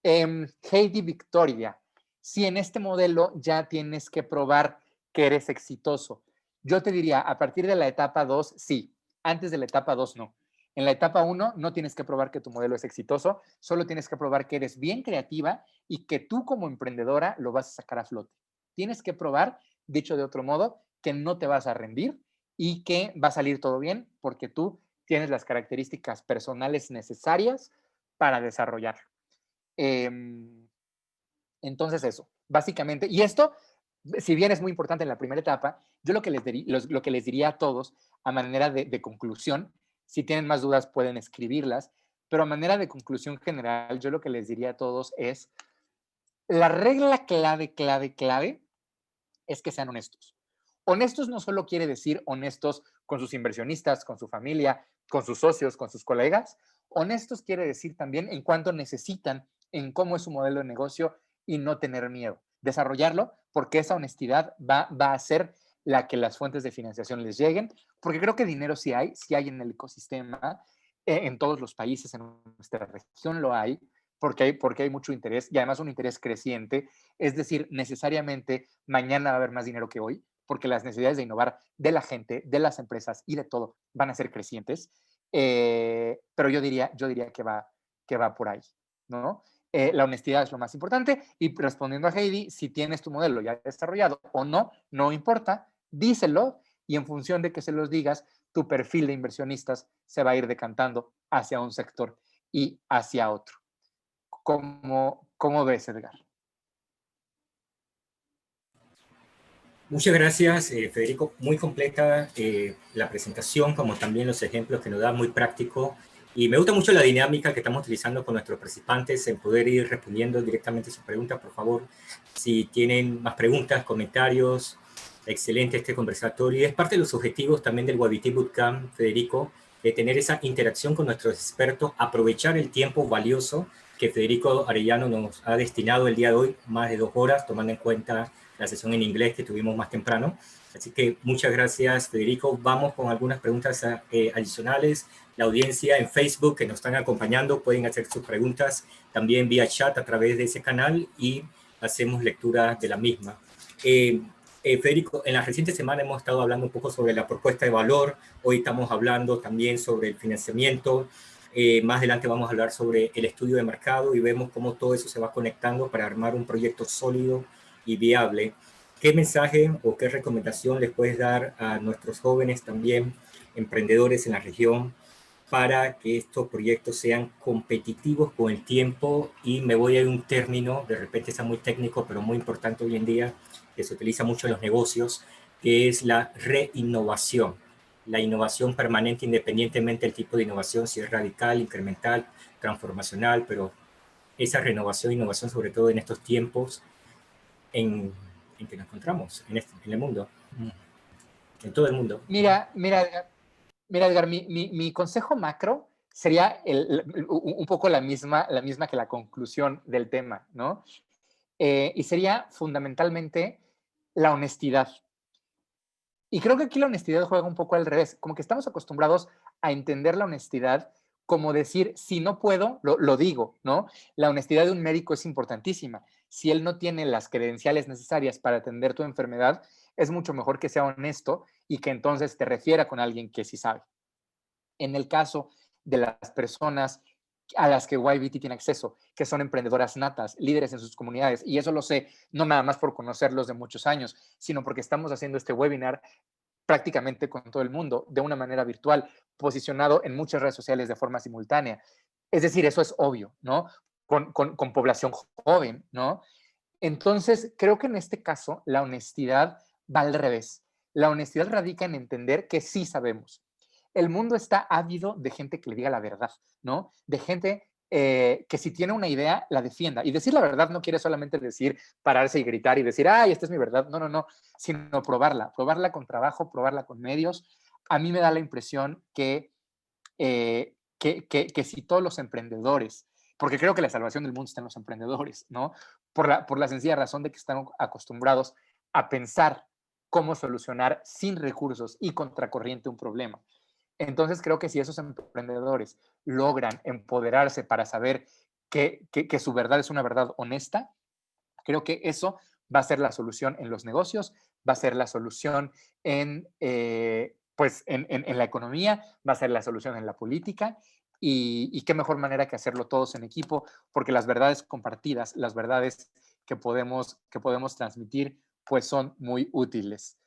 [SPEAKER 2] Heidi Victoria, si en este modelo ya tienes que probar que eres exitoso, yo te diría, a partir de la etapa 2, sí. Antes de la etapa 2, no. En la etapa 1 no tienes que probar que tu modelo es exitoso, solo tienes que probar que eres bien creativa y que tú como emprendedora lo vas a sacar a flote. Tienes que probar, dicho de otro modo, que no te vas a rendir y que va a salir todo bien porque tú tienes las características personales necesarias para desarrollarlo. Entonces eso, básicamente, y esto, si bien es muy importante en la primera etapa, yo lo que les diría a todos a manera de conclusión, si tienen más dudas pueden escribirlas, pero a manera de conclusión general, yo lo que les diría a todos es, la regla clave es que sean honestos. Honestos no solo quiere decir honestos con sus inversionistas, con su familia, con sus socios, con sus colegas. Honestos quiere decir también en cuánto necesitan, en cómo es su modelo de negocio y no tener miedo. Desarrollarlo porque esa honestidad va a hacer la que las fuentes de financiación les lleguen, porque creo que dinero sí hay en el ecosistema, en todos los países, en nuestra región lo hay, porque hay mucho interés y además un interés creciente. Es decir, necesariamente mañana va a haber más dinero que hoy, porque las necesidades de innovar de la gente, de las empresas y de todo van a ser crecientes. Pero yo diría que va por ahí, ¿no? La honestidad es lo más importante. Y respondiendo a Heidi, si tienes tu modelo ya desarrollado o no, no importa, díselo y en función de que se los digas, tu perfil de inversionistas se va a ir decantando hacia un sector y hacia otro. ¿Cómo ves, Edgar?
[SPEAKER 1] Muchas gracias, Federico. Muy completa la presentación, como también los ejemplos que nos da, muy práctico. Y me gusta mucho la dinámica que estamos utilizando con nuestros participantes en poder ir respondiendo directamente sus preguntas. Por favor, si tienen más preguntas, comentarios, excelente este conversatorio. Y es parte de los objetivos también del YBT Bootcamp, Federico, de tener esa interacción con nuestros expertos, aprovechar el tiempo valioso que Federico Arellano nos ha destinado el día de hoy, más de 2 horas, tomando en cuenta la sesión en inglés que tuvimos más temprano. Así que muchas gracias, Federico. Vamos con algunas preguntas adicionales. La audiencia en Facebook que nos están acompañando pueden hacer sus preguntas también vía chat a través de ese canal y hacemos lectura de la misma. Federico, en la reciente semana hemos estado hablando un poco sobre la propuesta de valor. Hoy estamos hablando también sobre el financiamiento. Más adelante vamos a hablar sobre el estudio de mercado y vemos cómo todo eso se va conectando para armar un proyecto sólido y viable. ¿Qué mensaje o qué recomendación les puedes dar a nuestros jóvenes también, emprendedores en la región, para que estos proyectos sean competitivos con el tiempo. Y me voy a un término, de repente está muy técnico, pero muy importante hoy en día, que se utiliza mucho en los negocios, que es la reinnovación. La innovación permanente, independientemente del tipo de innovación, si es radical, incremental, transformacional, pero esa renovación, innovación, sobre todo en estos tiempos en que nos encontramos, en el mundo, en todo el mundo.
[SPEAKER 2] Mira, Edgar, mi consejo macro sería un poco la misma que la conclusión del tema, ¿no? Y sería fundamentalmente la honestidad. Y creo que aquí la honestidad juega un poco al revés, como que estamos acostumbrados a entender la honestidad como decir, si no puedo, lo digo, ¿no? La honestidad de un médico es importantísima. Si él no tiene las credenciales necesarias para atender tu enfermedad, es mucho mejor que sea honesto y que entonces te refiera con alguien que sí sabe. En el caso de las personas a las que YBT tiene acceso, que son emprendedoras natas, líderes en sus comunidades, y eso lo sé no nada más por conocerlos de muchos años, sino porque estamos haciendo este webinar prácticamente con todo el mundo, de una manera virtual, posicionado en muchas redes sociales de forma simultánea. Es decir, eso es obvio, ¿no? Con población joven, ¿no? Entonces, creo que en este caso la honestidad va al revés. La honestidad radica en entender que sí sabemos. El mundo está ávido de gente que le diga la verdad, ¿no? De gente que si tiene una idea, la defienda. Y decir la verdad no quiere solamente decir pararse y gritar y decir, ay, esta es mi verdad. No, no, no, sino probarla con trabajo, probarla con medios. A mí me da la impresión que si todos los emprendedores, porque creo que la salvación del mundo está en los emprendedores, ¿no? Por la sencilla razón de que están acostumbrados a pensar cómo solucionar sin recursos y contracorriente un problema. Entonces creo que si esos emprendedores logran empoderarse para saber que su verdad es una verdad honesta, creo que eso va a ser la solución en los negocios, va a ser la solución en la economía, va a ser la solución en la política y qué mejor manera que hacerlo todos en equipo, porque las verdades compartidas, las verdades que podemos transmitir, pues son muy útiles.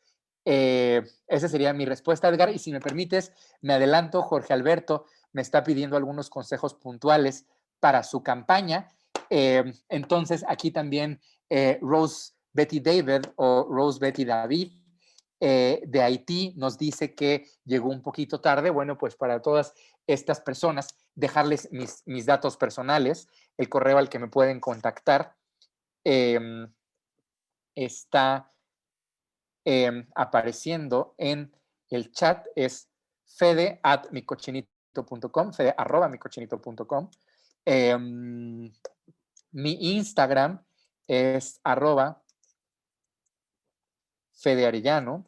[SPEAKER 2] Esa sería mi respuesta, Edgar, y si me permites, me adelanto, Jorge Alberto me está pidiendo algunos consejos puntuales para su campaña. Entonces, aquí también Rose Betty David o Rose Betty David de Haití nos dice que llegó un poquito tarde. Bueno, pues para todas estas personas, dejarles mis datos personales, el correo al que me pueden contactar está apareciendo en el chat, es fede@micochinito.com, fede@micochinito.com. Mi Instagram es @fedearellano.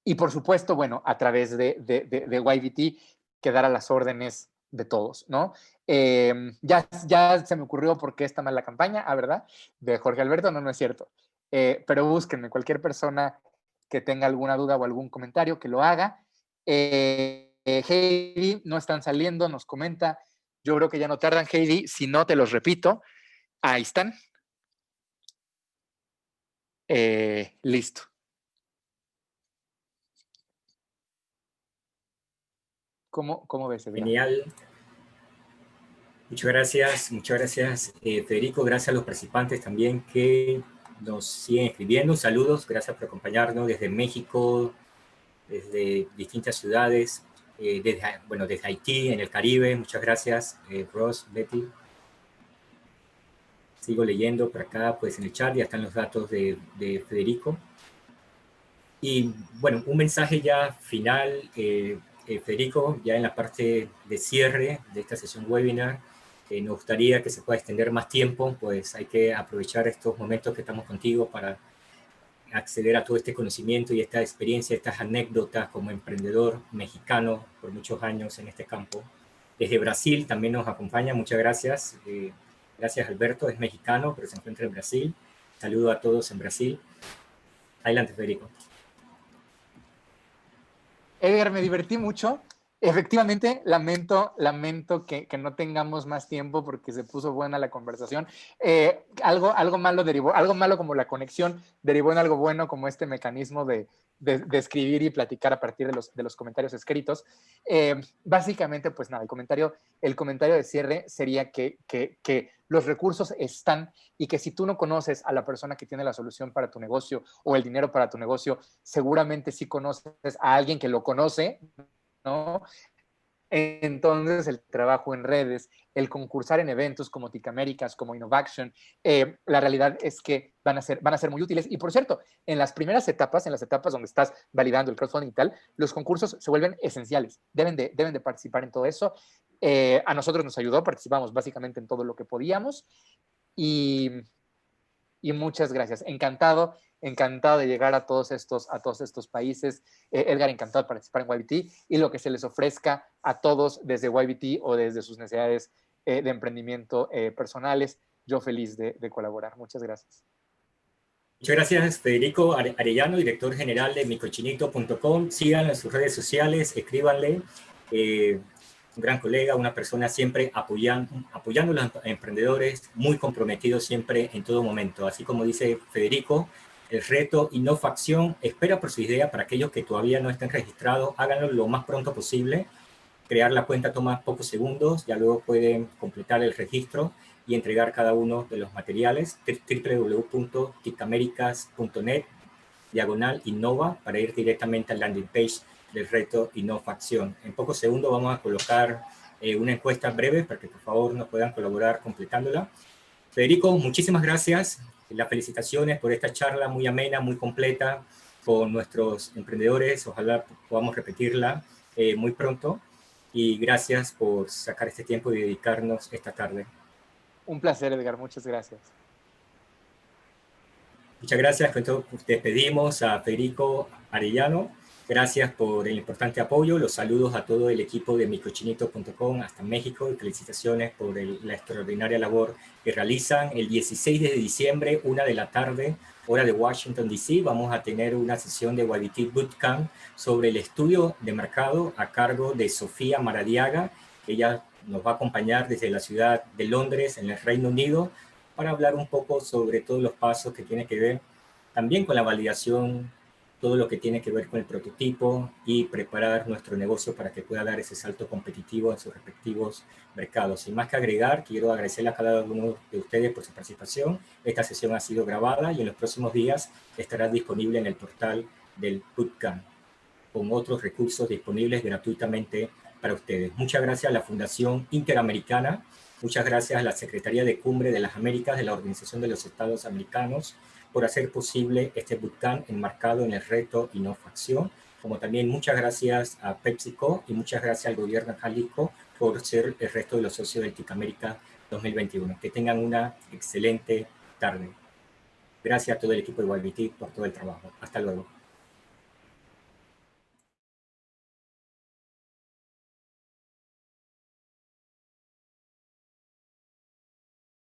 [SPEAKER 2] Y por supuesto, bueno, a través de YBT, quedar a las órdenes de todos, ¿no? Ya se me ocurrió por qué está mal la campaña, ¿verdad? De Jorge Alberto, no, no es cierto. Pero búsquenme, cualquier persona que tenga alguna duda o algún comentario, que lo haga. Heidi, no están saliendo, nos comenta. Yo creo que ya no tardan, Heidi. Si no, te los repito. Ahí están. Listo. ¿Cómo ves, Edgar?
[SPEAKER 1] Genial. Muchas gracias Federico, gracias a los participantes también que nos siguen escribiendo. Saludos, gracias por acompañarnos desde México, desde distintas ciudades, desde Haití, en el Caribe. Muchas gracias, Ross, Betty. Sigo leyendo por acá, pues en el chat ya están los datos de Federico. Y bueno, un mensaje ya final, Federico, ya en la parte de cierre de esta sesión webinar. Nos gustaría que se pueda extender más tiempo, pues hay que aprovechar estos momentos que estamos contigo para acceder a todo este conocimiento y esta experiencia, estas anécdotas como emprendedor mexicano por muchos años en este campo. Desde Brasil también nos acompaña, muchas gracias. Gracias Alberto, es mexicano, pero se encuentra en Brasil. Saludo a todos en Brasil. Adelante, Federico.
[SPEAKER 2] Edgar, me divertí mucho. Efectivamente, lamento que no tengamos más tiempo porque se puso buena la conversación. Algo malo derivó, algo malo como la conexión derivó en algo bueno como este mecanismo de escribir y platicar a partir de los comentarios escritos. Básicamente, pues nada, el comentario de cierre sería que los recursos están y que si tú no conoces a la persona que tiene la solución para tu negocio o el dinero para tu negocio, seguramente sí conoces a alguien que lo conoce, ¿no? Entonces, el trabajo en redes, el concursar en eventos como TIC Américas, como Innovaction, la realidad es que van a ser muy útiles. Y por cierto, en las primeras etapas, en las etapas donde estás validando el crowdfunding y tal, los concursos se vuelven esenciales. Deben de participar en todo eso. A nosotros nos ayudó, participamos básicamente en todo lo que podíamos. Y, y muchas gracias. Encantado de llegar a todos estos países. Edgar, encantado de participar en YBT y lo que se les ofrezca a todos desde YBT o desde sus necesidades de emprendimiento personales. Yo feliz de colaborar. Muchas gracias.
[SPEAKER 1] Muchas gracias, Federico Arellano, director general de micochinito.com. Síganlo en sus redes sociales, escríbanle. Un gran colega, una persona siempre apoyando a los emprendedores, muy comprometido siempre en todo momento. Así como dice Federico, el reto Innofacción espera por su idea. Para aquellos que todavía no estén registrados, háganlo lo más pronto posible. Crear la cuenta toma pocos segundos, ya luego pueden completar el registro y entregar cada uno de los materiales. www.ticamericas.net/innova para ir directamente al landing page del reto Innofacción. En pocos segundos vamos a colocar una encuesta breve para que por favor nos puedan colaborar completándola. Federico, muchísimas gracias. Las felicitaciones por esta charla muy amena, muy completa con nuestros emprendedores. Ojalá podamos repetirla muy pronto. Y gracias por sacar este tiempo y dedicarnos esta tarde.
[SPEAKER 2] Un placer, Edgar. Muchas gracias.
[SPEAKER 1] Muchas gracias. Con esto despedimos a Federico Arellano. Gracias por el importante apoyo. Los saludos a todo el equipo de micochinito.com hasta México y felicitaciones por la extraordinaria labor que realizan. El 16 de diciembre, 1 de la tarde, hora de Washington, D.C., vamos a tener una sesión de YBT Bootcamp sobre el estudio de mercado a cargo de Sofía Maradiaga. Ella nos va a acompañar desde la ciudad de Londres, en el Reino Unido, para hablar un poco sobre todos los pasos que tienen que ver también con la validación, todo lo que tiene que ver con el prototipo y preparar nuestro negocio para que pueda dar ese salto competitivo en sus respectivos mercados. Sin más que agregar, quiero agradecerle a cada uno de ustedes por su participación. Esta sesión ha sido grabada y en los próximos días estará disponible en el portal del Bootcamp, con otros recursos disponibles gratuitamente para ustedes. Muchas gracias a la Fundación Interamericana, muchas gracias a la Secretaría de Cumbre de las Américas de la Organización de los Estados Americanos por hacer posible este bootcamp enmarcado en el reto Innofacción, como también muchas gracias a PepsiCo y muchas gracias al gobierno de Jalisco por ser el resto de los socios del TIC América 2021. Que tengan una excelente tarde. Gracias a todo el equipo de YBT por todo el trabajo. Hasta luego.